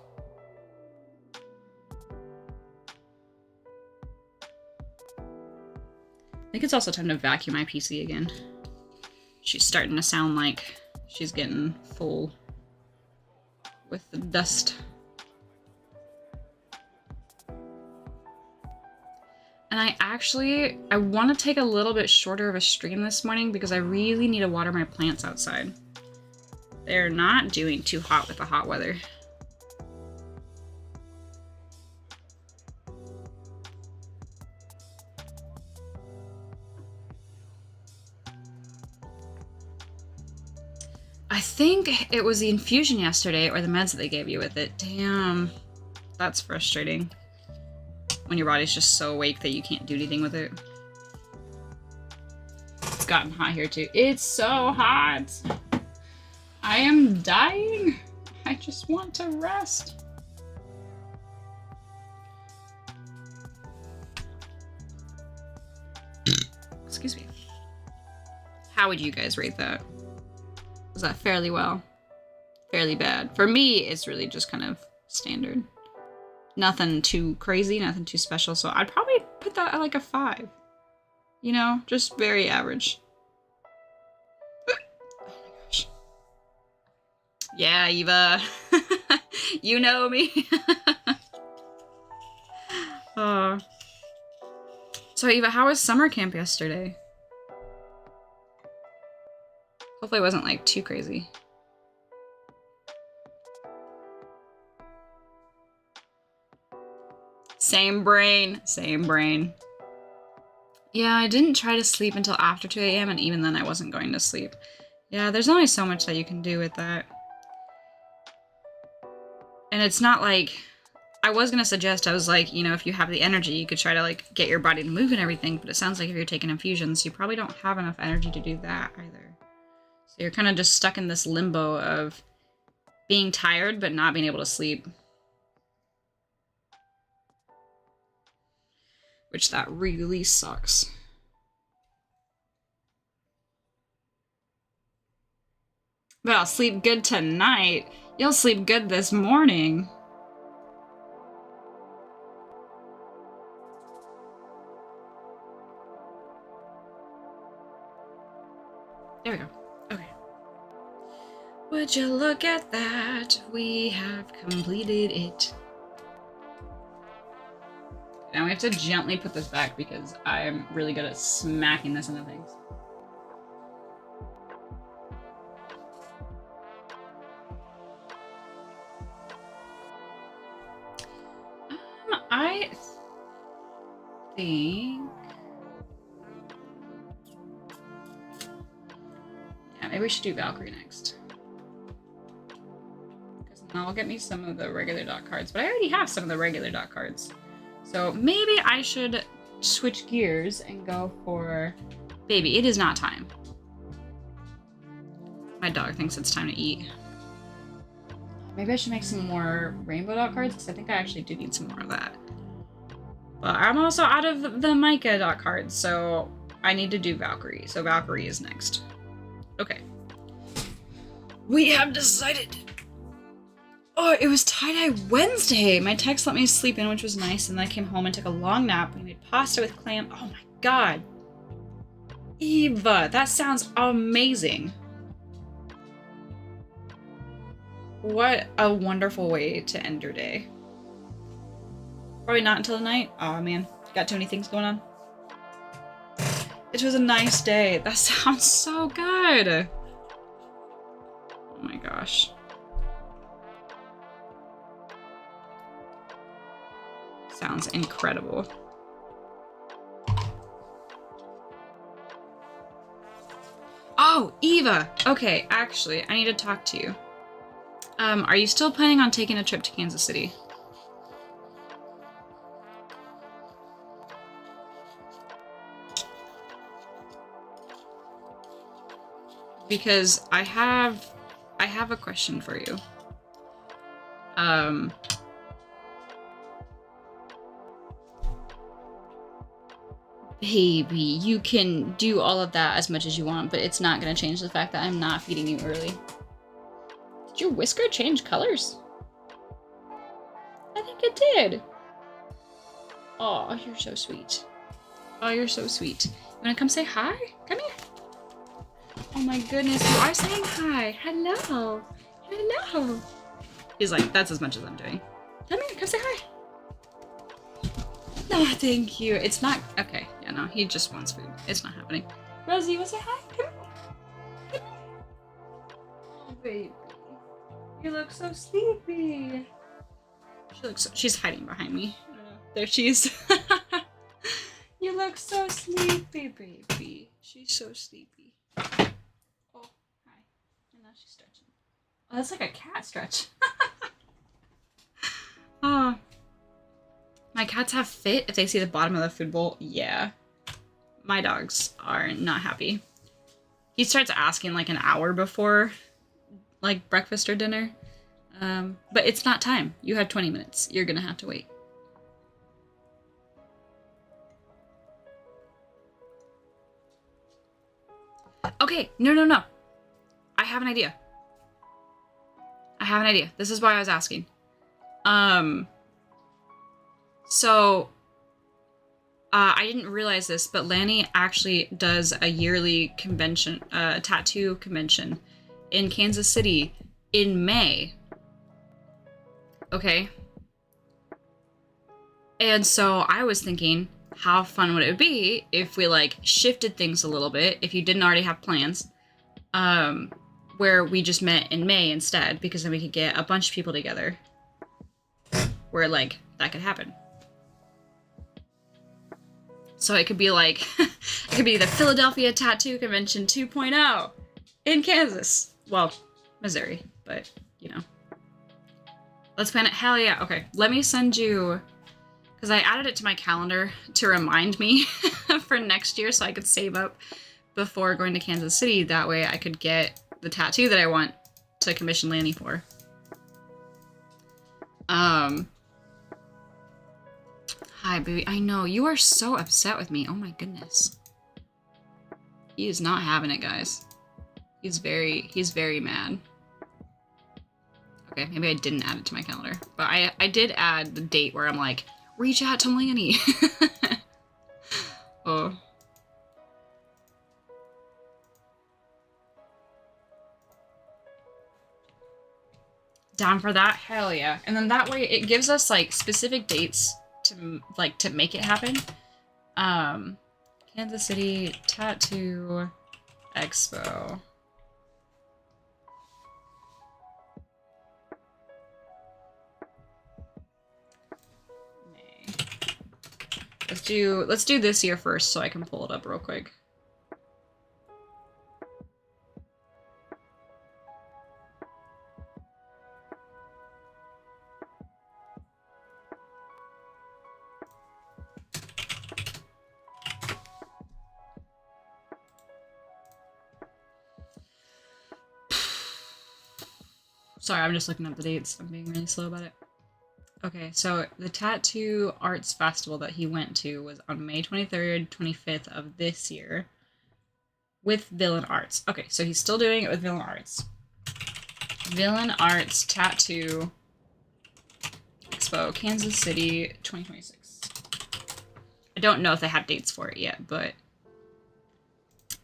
[SPEAKER 3] I think it's also time to vacuum my PC again. She's starting to sound like she's getting full with the dust. And I want to take a little bit shorter of a stream this morning because I really need to water my plants outside. They're not doing too hot with the hot weather. I think it was the infusion yesterday or the meds that they gave you with it. Damn, that's frustrating. When your body's just so awake that you can't do anything with it. It's gotten hot here too. It's so hot. I am dying. I just want to rest. Excuse me. How would you guys rate that? Was that fairly well? Fairly bad? For me, it's really just kind of standard. Nothing too crazy, nothing too special, so I'd probably put that at like a 5. You know, just very average. Oh my gosh. Yeah, Eva. You know me. Oh. So Eva, how was summer camp yesterday? Hopefully it wasn't like too crazy. Same brain, same brain. Yeah, I didn't try to sleep until after 2 a.m. and even then I wasn't going to sleep. Yeah, there's only so much that you can do with that. And it's not like, I was going to suggest, I was like, you know, if you have the energy, you could try to like get your body to move and everything, but it sounds like if you're taking infusions, you probably don't have enough energy to do that either. So you're kind of just stuck in this limbo of being tired, but not being able to sleep. Which that really sucks. But I'll sleep good tonight. You'll sleep good this morning. There we go. Okay. Would you look at that? We have completed it. Now we have to gently put this back because I'm really good at smacking this into things. I think... Yeah, maybe we should do Valkyrie next. Because then that'll get me some of the regular dot cards. But I already have some of the regular dot cards. So maybe I should switch gears and go for... Baby, it is not time. My dog thinks it's time to eat. Maybe I should make some more rainbow dot cards, because I think I actually do need some more of that. But I'm also out of the Micah dot cards, so I need to do Valkyrie. So Valkyrie is next. Okay. We have decided. Oh, it was tie-dye Wednesday. My text let me sleep in, which was nice, and then I came home and took a long nap. We made pasta with clam. Oh my god. Eva, that sounds amazing. What a wonderful way to end your day. Probably not until tonight. Oh man, got too many things going on. It was a nice day. That sounds so good. Oh my gosh. Sounds incredible. Oh, Eva! Okay, actually, I need to talk to you. Are you still planning on taking a trip to Kansas City? Because I have a question for you. Baby, you can do all of that as much as you want, but it's not gonna change the fact that I'm not feeding you early. Did your whisker change colors? I think it did. Oh, you're so sweet. Oh, you're so sweet. You wanna come say hi? Come here. Oh my goodness, you are saying hi. Hello. Hello. He's like, that's as much as I'm doing. Come here, come say hi. No, thank you. It's not, okay. Yeah, no, he just wants food. It's not happening. Rosie, you wanna say hi? Come here. Come here. Oh, baby. You look so sleepy. She's hiding behind me. There she is. You look so sleepy, baby. She's so sleepy. Oh, hi. And now she's stretching. Oh, that's like a cat stretch. Oh. My cats have fit if they see the bottom of the food bowl. Yeah. My dogs are not happy. He starts asking like an hour before like breakfast or dinner. But it's not time. You have 20 minutes. You're gonna have to wait. Okay, no. I have an idea. This is why I was asking. So, I didn't realize this, but Lanny actually does a yearly convention, tattoo convention in Kansas City in May. Okay. And so I was thinking, how fun would it be if we like shifted things a little bit, if you didn't already have plans, where we just met in May instead, because then we could get a bunch of people together where like that could happen. So it could be like, it could be the Philadelphia Tattoo Convention 2.0 in Kansas. Well, Missouri, but you know. Let's plan it. Hell yeah. Okay, let me send you, because I added it to my calendar to remind me for next year so I could save up before going to Kansas City. That way I could get the tattoo that I want to commission Lanny for. Hi, baby. I know, you are so upset with me. Oh my goodness. He is not having it, guys. He's very mad. Okay, maybe I didn't add it to my calendar. But I did add the date where I'm like, reach out to Lanny. Oh. Down for that? Hell yeah. And then that way it gives us like specific dates to make it happen. Kansas City Tattoo Expo. May. Let's do this year first so I can pull it up real quick. Sorry, I'm just looking up the dates. I'm being really slow about it. Okay, so the Tattoo Arts Festival that he went to was on May 23rd, 25th of this year with Villain Arts. Okay, so he's still doing it with Villain Arts. Villain Arts Tattoo Expo, Kansas City, 2026. I don't know if they have dates for it yet, but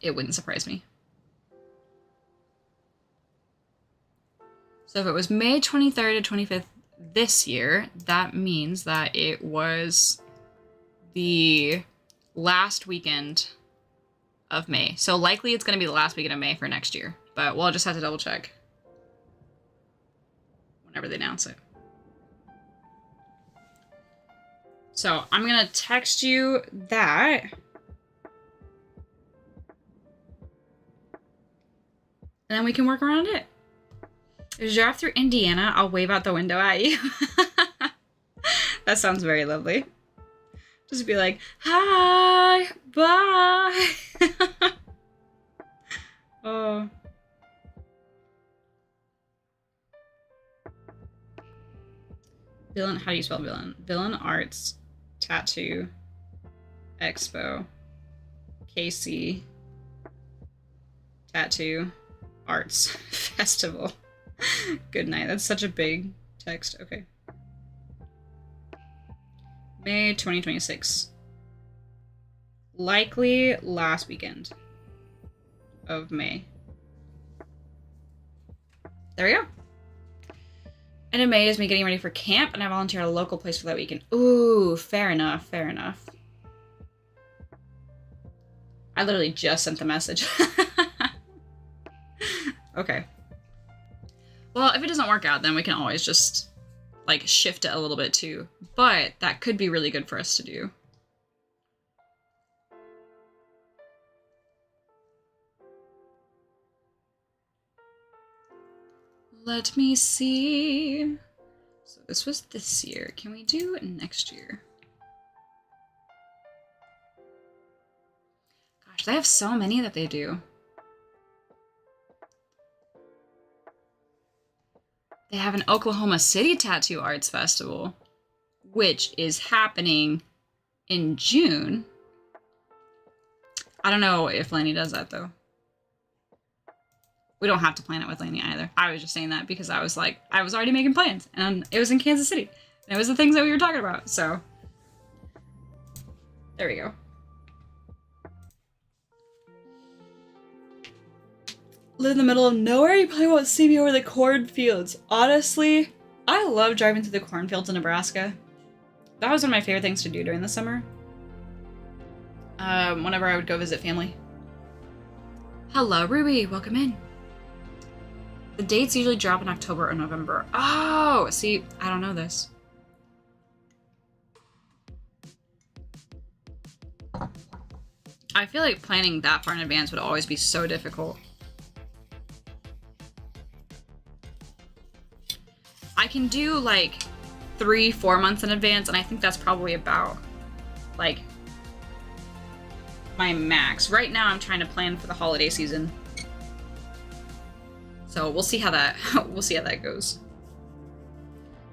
[SPEAKER 3] it wouldn't surprise me. So if it was May 23rd to 25th this year, that means that it was the last weekend of May. So likely it's going to be the last weekend of May for next year, but we'll just have to double check whenever they announce it. So I'm going to text you that. And then we can work around it. If you drive through Indiana, I'll wave out the window at you. That sounds very lovely. Just be like, hi, bye. Oh. Villain, how do you spell villain? Villain Arts Tattoo Expo KC Tattoo Arts Festival. Good night. That's such a big text. Okay. May 2026. Likely last weekend of May. There we go. And in May is me getting ready for camp, and I volunteer at a local place for that weekend. Ooh, fair enough, fair enough. I literally just sent the message. Okay. Well, if it doesn't work out, then we can always just, like, shift it a little bit too. But that could be really good for us to do. Let me see. So this was this year. Can we do it next year? Gosh, they have so many that they do. They have an Oklahoma City Tattoo Arts Festival, which is happening in June. I don't know if Laney does that, though. We don't have to plan it with Laney either. I was just saying that because I was like, I was already making plans, and it was in Kansas City. And it was the things that we were talking about, so. There we go. Live in the middle of nowhere, you probably won't see me over the cornfields. Honestly, I love driving through the cornfields in Nebraska. That was one of my favorite things to do during the summer. Whenever I would go visit family. Hello, Ruby. Welcome in. The dates usually drop in October or November. Oh, see, I don't know this. I feel like planning that far in advance would always be so difficult. I can do like 3-4 months in advance, and I think that's probably about like my max. Right now I'm trying to plan for the holiday season. So we'll see how that goes.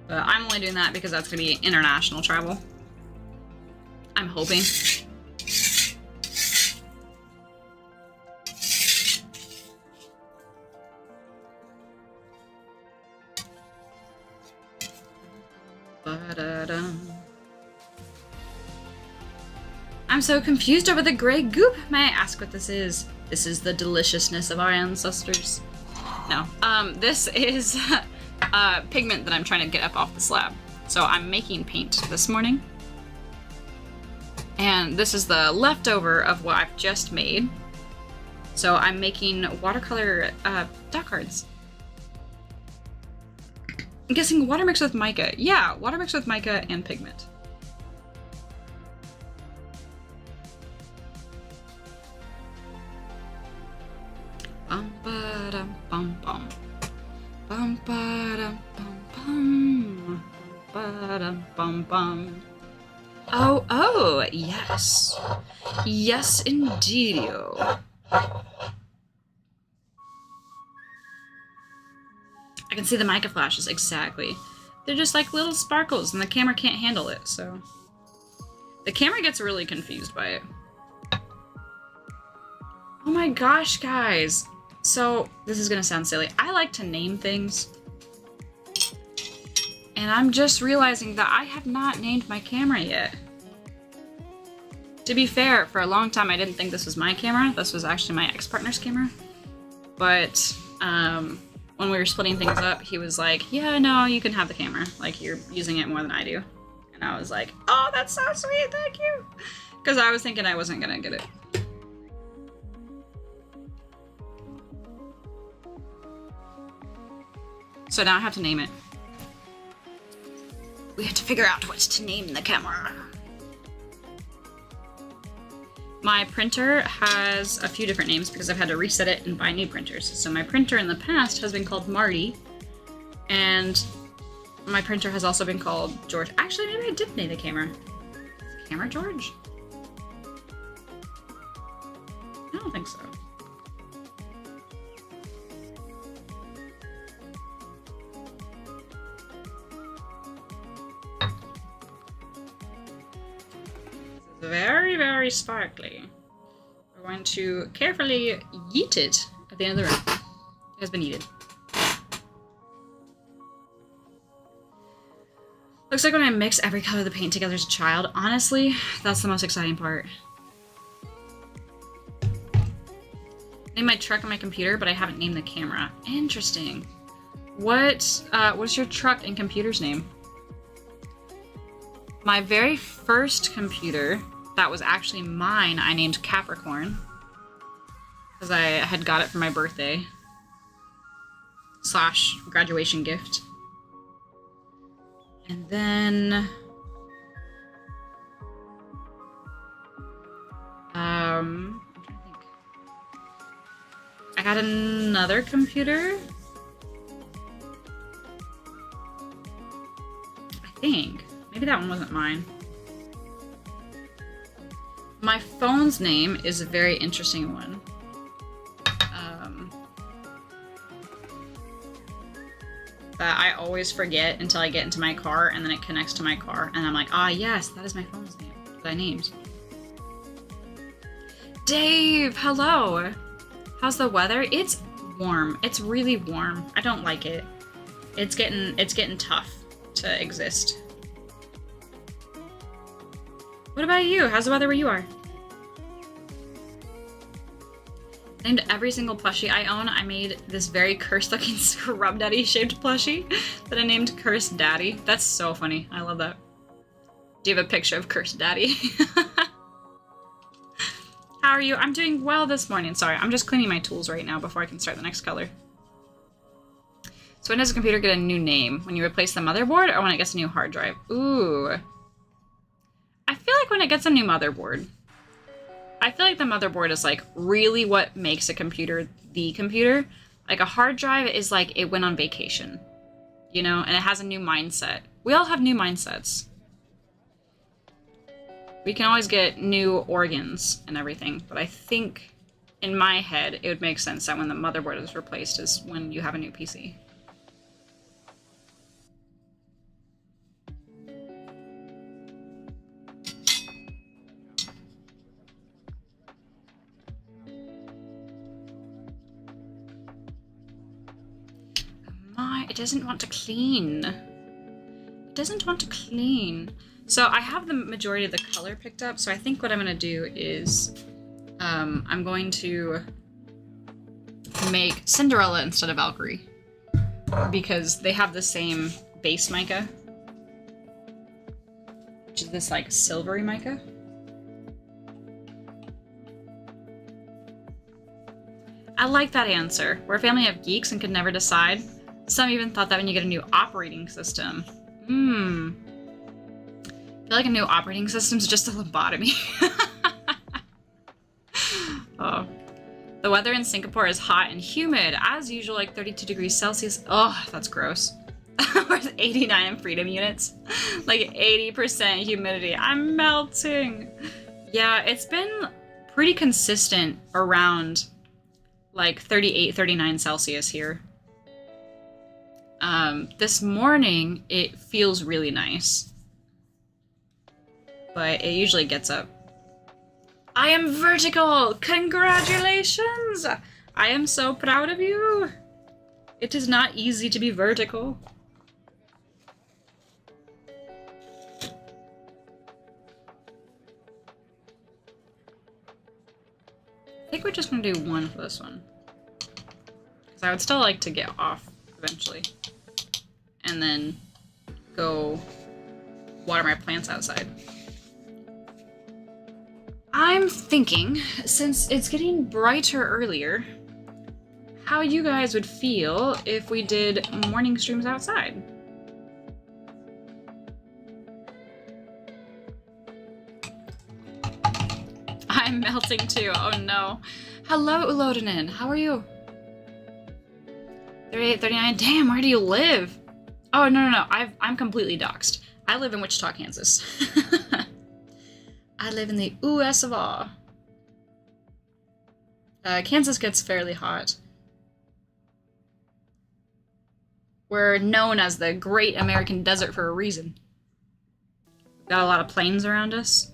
[SPEAKER 3] But I'm only doing that because that's gonna be international travel. I'm hoping. I'm so confused over the gray goop. May I ask what this is? This is the deliciousness of our ancestors. No. This is pigment that I'm trying to get up off the slab. So I'm making paint this morning. And this is the leftover of what I've just made. So I'm making watercolor dot cards. I'm guessing water mixed with mica. Yeah, water mixed with mica and pigment. Bum ba dum bum bum. Bum ba dum bum bum. Bum ba dum bum bum. Oh, yes. Yes, indeed-o. I can see the mica flashes, exactly. They're just like little sparkles and the camera can't handle it, so. The camera gets really confused by it. Oh my gosh, guys. So, this is gonna sound silly. I like to name things. And I'm just realizing that I have not named my camera yet. To be fair, for a long time I didn't think this was my camera. This was actually my ex-partner's camera. But, when we were splitting things up, he was like, yeah, no, you can have the camera. Like, you're using it more than I do. And I was like, oh, that's so sweet, thank you. Because I was thinking I wasn't gonna get it. So now I have to name it. We have to figure out what to name the camera. My printer has a few different names because I've had to reset it and buy new printers. So my printer in the past has been called Marty, and my printer has also been called George. Actually, maybe I did name the camera. Camera George? I don't think so. Very, very sparkly. We're going to carefully yeet it at the end of the room. It has been yeeted. Looks like when I mix every color of the paint together as a child, honestly, that's the most exciting part. Named my truck on my computer, but I haven't named the camera. Interesting. What's your truck and computer's name? My very first computer, that was actually mine, I named Capricorn. Because I had got it for my birthday. / graduation gift. And then... I'm trying to think. I got another computer. I think. Maybe that one wasn't mine. My phone's name is a very interesting one. That I always forget until I get into my car and then it connects to my car and I'm like, ah yes, that is my phone's name that I named. Dave, hello! How's the weather? It's warm. It's really warm. I don't like it. It's getting tough to exist. What about you? How's the weather where you are? Named every single plushie I own. I made this very cursed looking Scrub Daddy shaped plushie that I named Cursed Daddy. That's so funny. I love that. Do you have a picture of Cursed Daddy? How are you? I'm doing well this morning. Sorry, I'm just cleaning my tools right now before I can start the next color. So when does a computer get a new name? When you replace the motherboard or when it gets a new hard drive? Ooh. I feel like when it gets a new motherboard. I feel like the motherboard is like really what makes a computer the computer. Like a hard drive is like it went on vacation, you know, and it has a new mindset. We all have new mindsets. We can always get new organs and everything, but I think in my head it would make sense that when the motherboard is replaced is when you have a new PC. It doesn't want to clean. It doesn't want to clean. So I have the majority of the color picked up, so I think what I'm going to do is I'm going to make Cinderella instead of Valkyrie because they have the same base mica, which is this like silvery mica. I like that answer. We're a family of geeks and could never decide. Some even thought that when you get a new operating system. I feel like a new operating system's just a lobotomy. Oh. The weather in Singapore is hot and humid, as usual, like 32 degrees Celsius. Oh, that's gross. Where's 89 in freedom units? Like 80% humidity. I'm melting. Yeah, it's been pretty consistent around like 38, 39 Celsius here. This morning, it feels really nice. But it usually gets up. I am vertical! Congratulations! I am so proud of you! It is not easy to be vertical. I think we're just gonna do one for this one. Because I would still like to get off eventually. And then go water my plants outside. I'm thinking, since it's getting brighter earlier, how you guys would feel if we did morning streams outside. I'm melting too, oh no. Hello, Ulodinen, how are you? 38, 39, damn, where do you live? Oh, no, I'm completely doxxed. I live in Wichita, Kansas. I live in the US of A. Kansas gets fairly hot. We're known as the Great American Desert for a reason. We've got a lot of plains around us.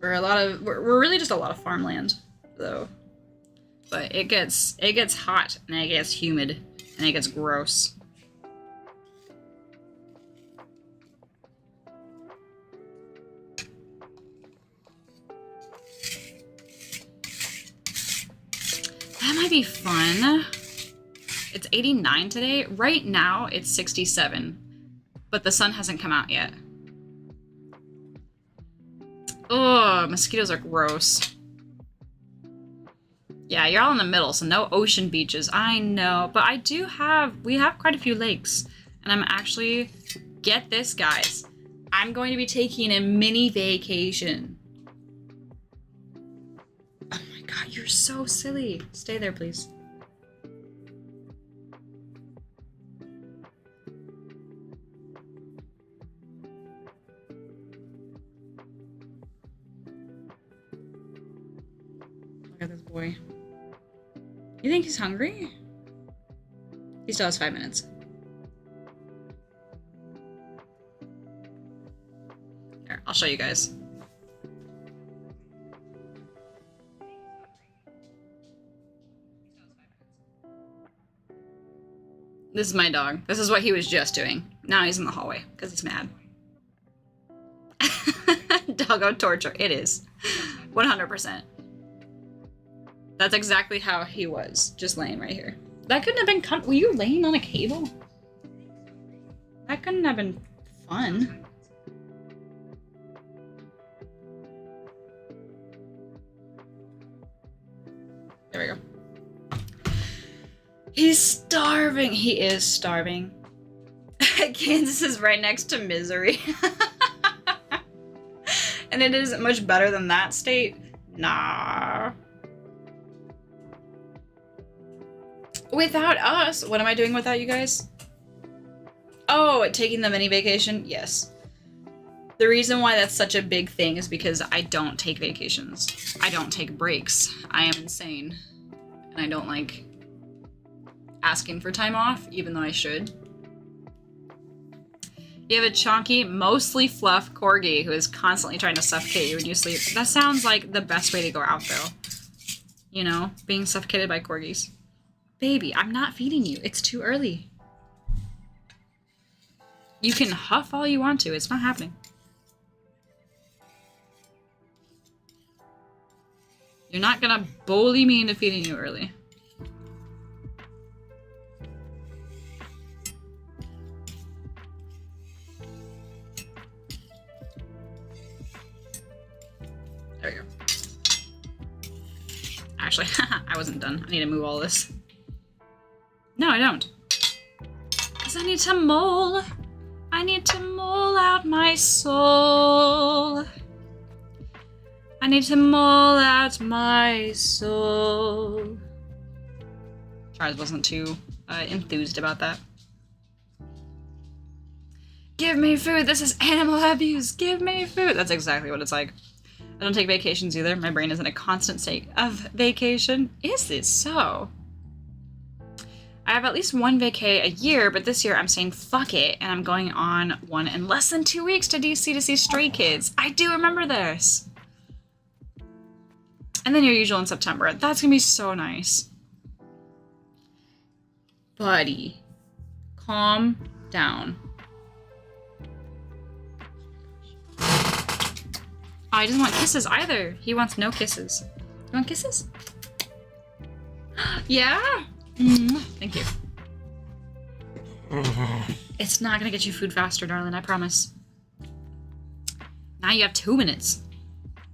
[SPEAKER 3] We're really just a lot of farmland, though. But it gets hot and it gets humid and it gets gross. That might be fun. It's 89 today. Right now it's 67, but the sun hasn't come out yet. Ugh, mosquitoes are gross. Yeah, you're all in the middle, so no ocean beaches. I know, but we have quite a few lakes. And I'm actually, get this guys, I'm going to be taking a mini vacation. Oh my god, you're so silly. Stay there, please. Look at this boy. You think he's hungry? He still has 5 minutes. Here, I'll show you guys. This is my dog. This is what he was just doing. Now he's in the hallway because he's mad. Doggo torture. It is. 100%. That's exactly how he was, just laying right here. That couldn't have been were you laying on a cable? That couldn't have been fun. There we go. He's starving. He is starving. Kansas is right next to misery. And it isn't much better than that state. Nah. Without us? What am I doing without you guys? Oh, taking the mini vacation? Yes. The reason why that's such a big thing is because I don't take vacations. I don't take breaks. I am insane. And I don't like asking for time off, even though I should. You have a chunky, mostly fluff corgi who is constantly trying to suffocate you when you sleep. That sounds like the best way to go out, though. You know, being suffocated by corgis. Baby, I'm not feeding you. It's too early. You can huff all you want to. It's not happening. You're not gonna bully me into feeding you early. There we go. Actually, I wasn't done. I need to move all this. No, I don't. Because I need to mole. I need to mole out my soul. I need to mole out my soul. Charles wasn't too enthused about that. Give me food. This is animal abuse. Give me food. That's exactly what it's like. I don't take vacations either. My brain is in a constant state of vacation. Is this so? I have at least one vacay a year, but this year I'm saying fuck it, and I'm going on one in less than 2 weeks to DC to see Stray Kids. I do remember this. And then your usual in September. That's gonna be so nice. Buddy, calm down. Oh, he doesn't want kisses either. He wants no kisses. You want kisses? Yeah? Thank you. It's not gonna get you food faster, darling, I promise. Now you have 2 minutes.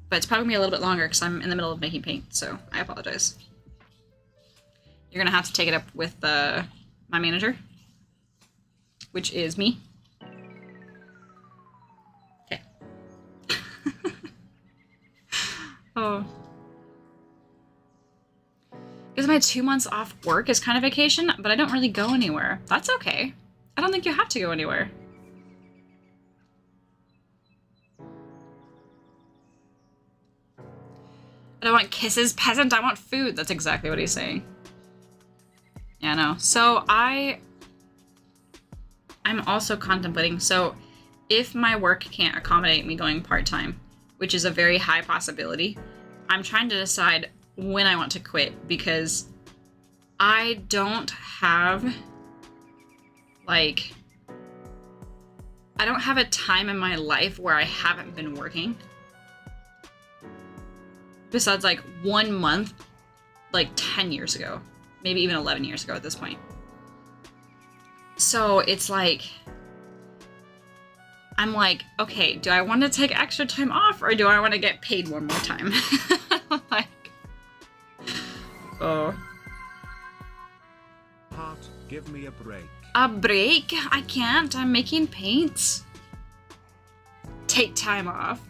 [SPEAKER 3] But it's probably gonna be a little bit longer because I'm in the middle of making paint, so I apologize. You're gonna have to take it up with my manager, which is me. Okay. Oh. Because my 2 months off work is kind of vacation, but I don't really go anywhere. That's okay. I don't think you have to go anywhere. I don't want kisses, peasant, I want food. That's exactly what he's saying. Yeah, no. So I'm also contemplating, so if my work can't accommodate me going part-time, which is a very high possibility, I'm trying to decide when I want to quit, because I don't have, like, I don't have a time in my life where I haven't been working. Besides, like, 1 month, like, 10 years ago. Maybe even 11 years ago at this point. So it's like, I'm like, okay, do I want to take extra time off or do I want to get paid one more time? Like, oh.
[SPEAKER 7] Heart, give me a break.
[SPEAKER 3] A break? I can't. I'm making paints. Take time off.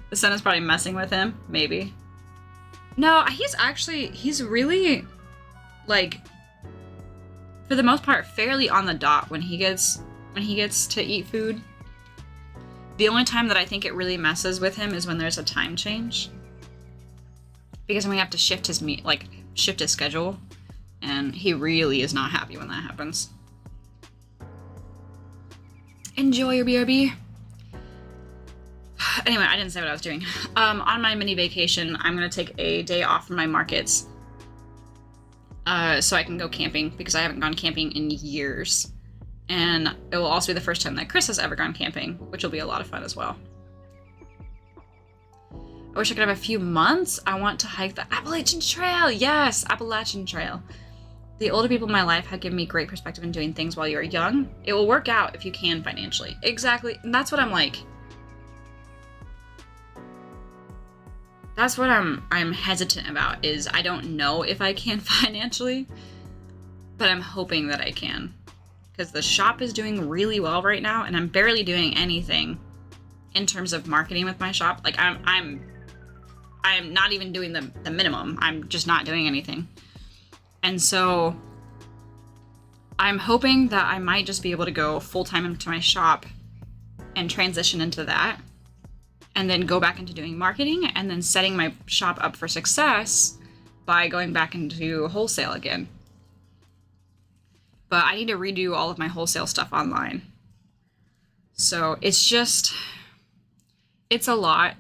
[SPEAKER 3] The sun is probably messing with him. Maybe. No, he's really, like, for the most part, fairly on the dot when he gets to eat food. The only time that I think it really messes with him is when there's a time change. Because then we have to shift his schedule, and he really is not happy when that happens. Enjoy your BRB. Anyway, I didn't say what I was doing. On my mini vacation, I'm gonna take a day off from my markets, so I can go camping, because I haven't gone camping in years. And it will also be the first time that Chris has ever gone camping, which will be a lot of fun as well. I wish I could have a few months. I want to hike the Appalachian Trail. Yes, Appalachian Trail. The older people in my life have given me great perspective in doing things while you're young. It will work out if you can financially. Exactly, and that's what I'm like. That's what I'm hesitant about, is I don't know if I can financially, but I'm hoping that I can. Because the shop is doing really well right now, and I'm barely doing anything in terms of marketing with my shop. Like, I'm not even doing the minimum. I'm just not doing anything. And so I'm hoping that I might just be able to go full-time into my shop and transition into that, and then go back into doing marketing, and then setting my shop up for success by going back into wholesale again. But I need to redo all of my wholesale stuff online. So it's a lot,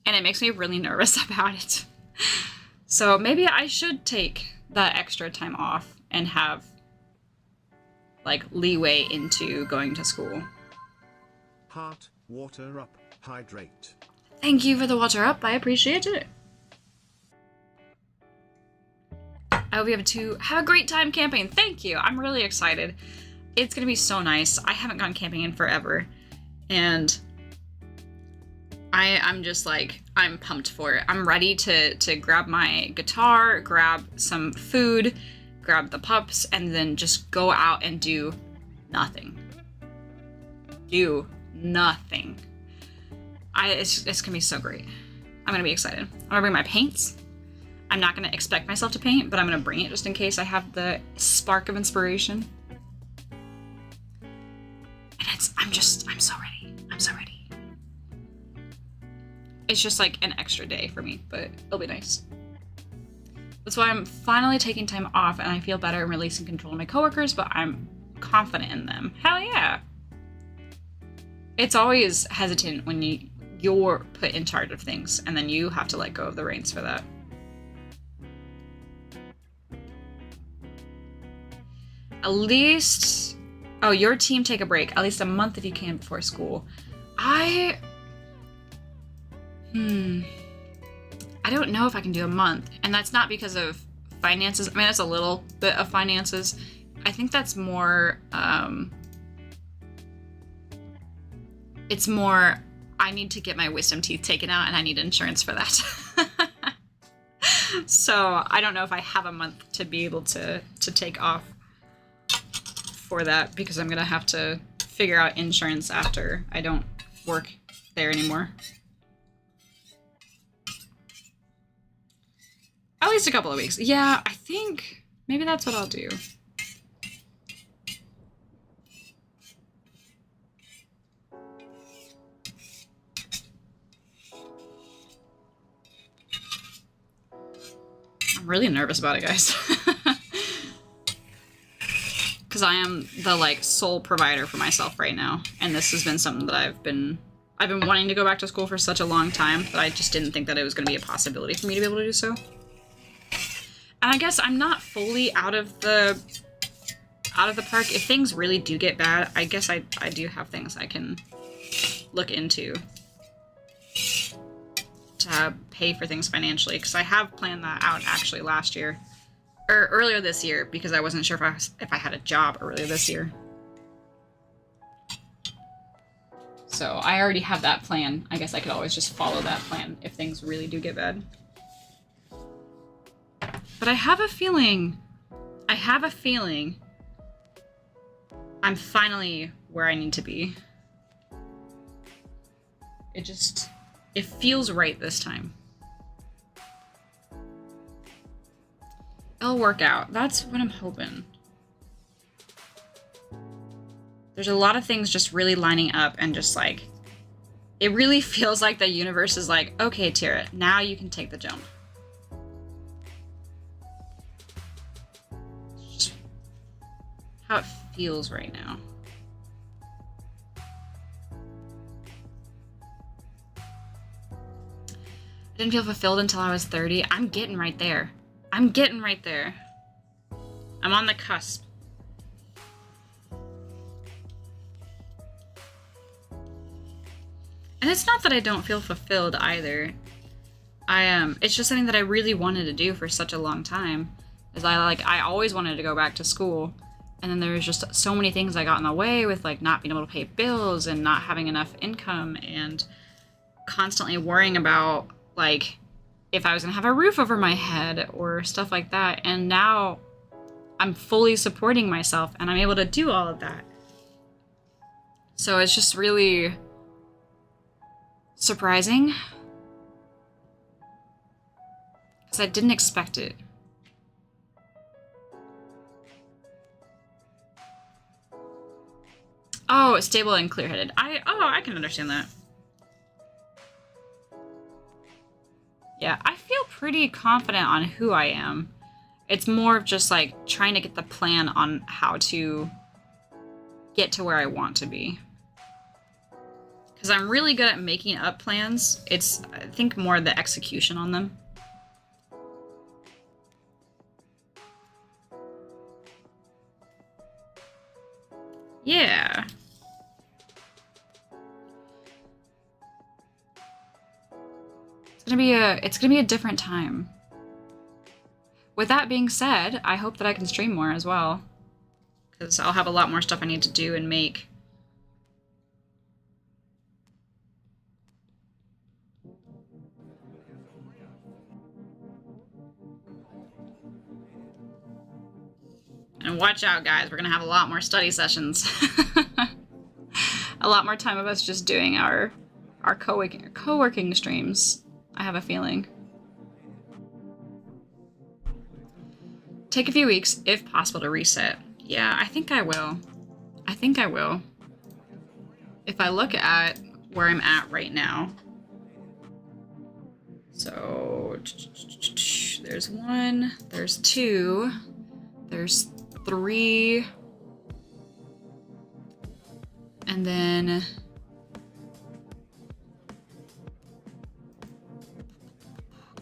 [SPEAKER 3] and it makes me really nervous about it. So maybe I should take that extra time off and have, like, leeway into going to school.
[SPEAKER 7] Heart, water up, hydrate.
[SPEAKER 3] Thank you for the water up. I appreciate it. I hope you have a great time camping. Thank you. I'm really excited. It's gonna be so nice. I haven't gone camping in forever, and I'm just like, I'm pumped for it. I'm ready to grab my guitar, grab some food, grab the pups, and then just go out and do nothing. Do nothing. It's gonna be so great. I'm gonna be excited. I'm gonna bring my paints. I'm not gonna expect myself to paint, but I'm gonna bring it just in case I have the spark of inspiration. And I'm so ready. I'm so ready. It's just like an extra day for me, but it'll be nice. That's why I'm finally taking time off and I feel better and releasing control of my coworkers, but I'm confident in them. Hell yeah. It's always hesitant when you're put in charge of things and then you have to let go of the reins for that. At least, oh, your team take a break. At least a month if you can before school. I don't know if I can do a month. And that's not because of finances. I mean, that's a little bit of finances. I think that's more, it's more, I need to get my wisdom teeth taken out and I need insurance for that. So I don't know if I have a month to be able to take off for that because I'm gonna have to figure out insurance after I don't work there anymore. At least a couple of weeks. Yeah, I think maybe that's what I'll do. I'm really nervous about it, guys. Because I am the, like, sole provider for myself right now. And this has been something that I've been wanting to go back to school for such a long time that I just didn't think that it was going to be a possibility for me to be able to do so. And I guess I'm not fully out of the park. If things really do get bad, I guess I do have things I can look into to pay for things financially, because I have planned that out actually last year, or earlier this year, because I wasn't sure if I had a job earlier this year. So I already have that plan. I guess I could always just follow that plan if things really do get bad. But I have a feeling I'm finally where I need to be. It feels right this time. It'll work out. That's what I'm hoping. There's a lot of things just really lining up and just like, it really feels like the universe is like, okay, Tyra, now you can take the jump. It's just how it feels right now. I didn't feel fulfilled until I was 30. I'm getting right there. I'm getting right there. I'm on the cusp. And it's not that I don't feel fulfilled either. It's just something that I really wanted to do for such a long time. I always wanted to go back to school. And then there was just so many things I got in the way with like not being able to pay bills and not having enough income and constantly worrying about like if I was gonna have a roof over my head or stuff like that. And now I'm fully supporting myself and I'm able to do all of that. So it's just really surprising because I didn't expect it. Oh, stable and clear-headed. I can understand that. Yeah, I feel pretty confident on who I am. It's more of just like trying to get the plan on how to get to where I want to be. Because I'm really good at making up plans. It's, I think, more the execution on them. Yeah. It's gonna be a different time. With that being said, I hope that I can stream more as well. Because I'll have a lot more stuff I need to do and make. And watch out, guys. We're gonna have a lot more study sessions. A lot more time of us just doing our co-working streams. I have a feeling. Take a few weeks, if possible, to reset. Yeah, I think I will. I think I will. If I look at where I'm at right now. So, Actually, there's 1, there's 2, there's 3, and then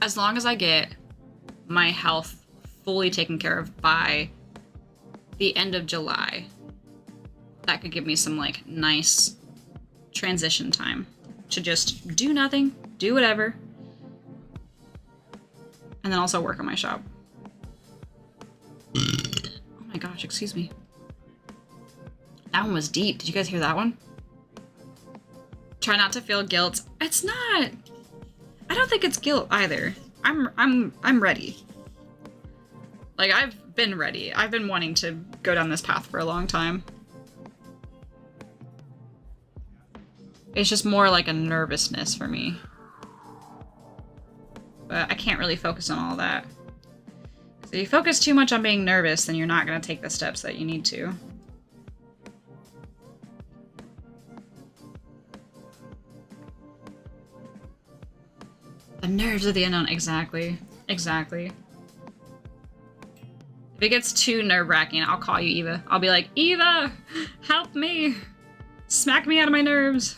[SPEAKER 3] as long as I get my health fully taken care of by the end of July, that could give me some like nice transition time to just do nothing, do whatever, and then also work on my shop. Oh my gosh, excuse me. That one was deep. Did you guys hear that one? Try not to feel guilt. It's not. I don't think it's guilt either. I'm ready. Like, I've been ready. I've been wanting to go down this path for a long time. It's just more like a nervousness for me. But I can't really focus on all that. So if you focus too much on being nervous, then you're not going to take the steps that you need to. The nerves of the unknown. Exactly. Exactly. If it gets too nerve-wracking, I'll call you, Eva. I'll be like, Eva, help me. Smack me out of my nerves.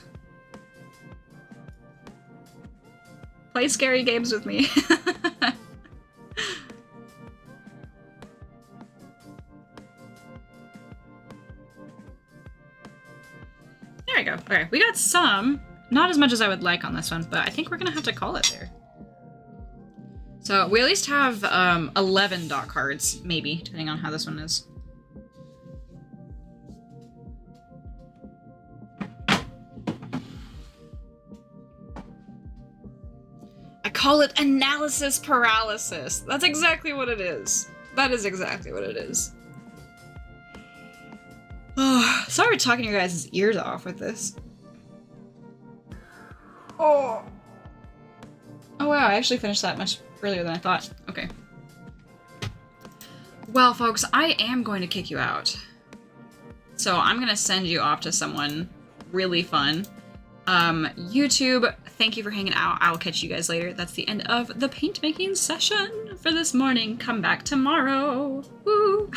[SPEAKER 3] Play scary games with me. There we go. Okay, we got some. Not as much as I would like on this one, but I think we're gonna have to call it there. So we at least have 11 dot cards, maybe, depending on how this one is. I call it analysis paralysis. That's exactly what it is. That is exactly what it is. Oh, sorry for talking your guys' ears off with this. Oh. Oh wow, I actually finished that much earlier than I thought. Okay. Well, folks, I am going to kick you out. So I'm going to send you off to someone really fun. YouTube, thank you for hanging out. I'll catch you guys later. That's the end of the paint making session for this morning. Come back tomorrow. Woo!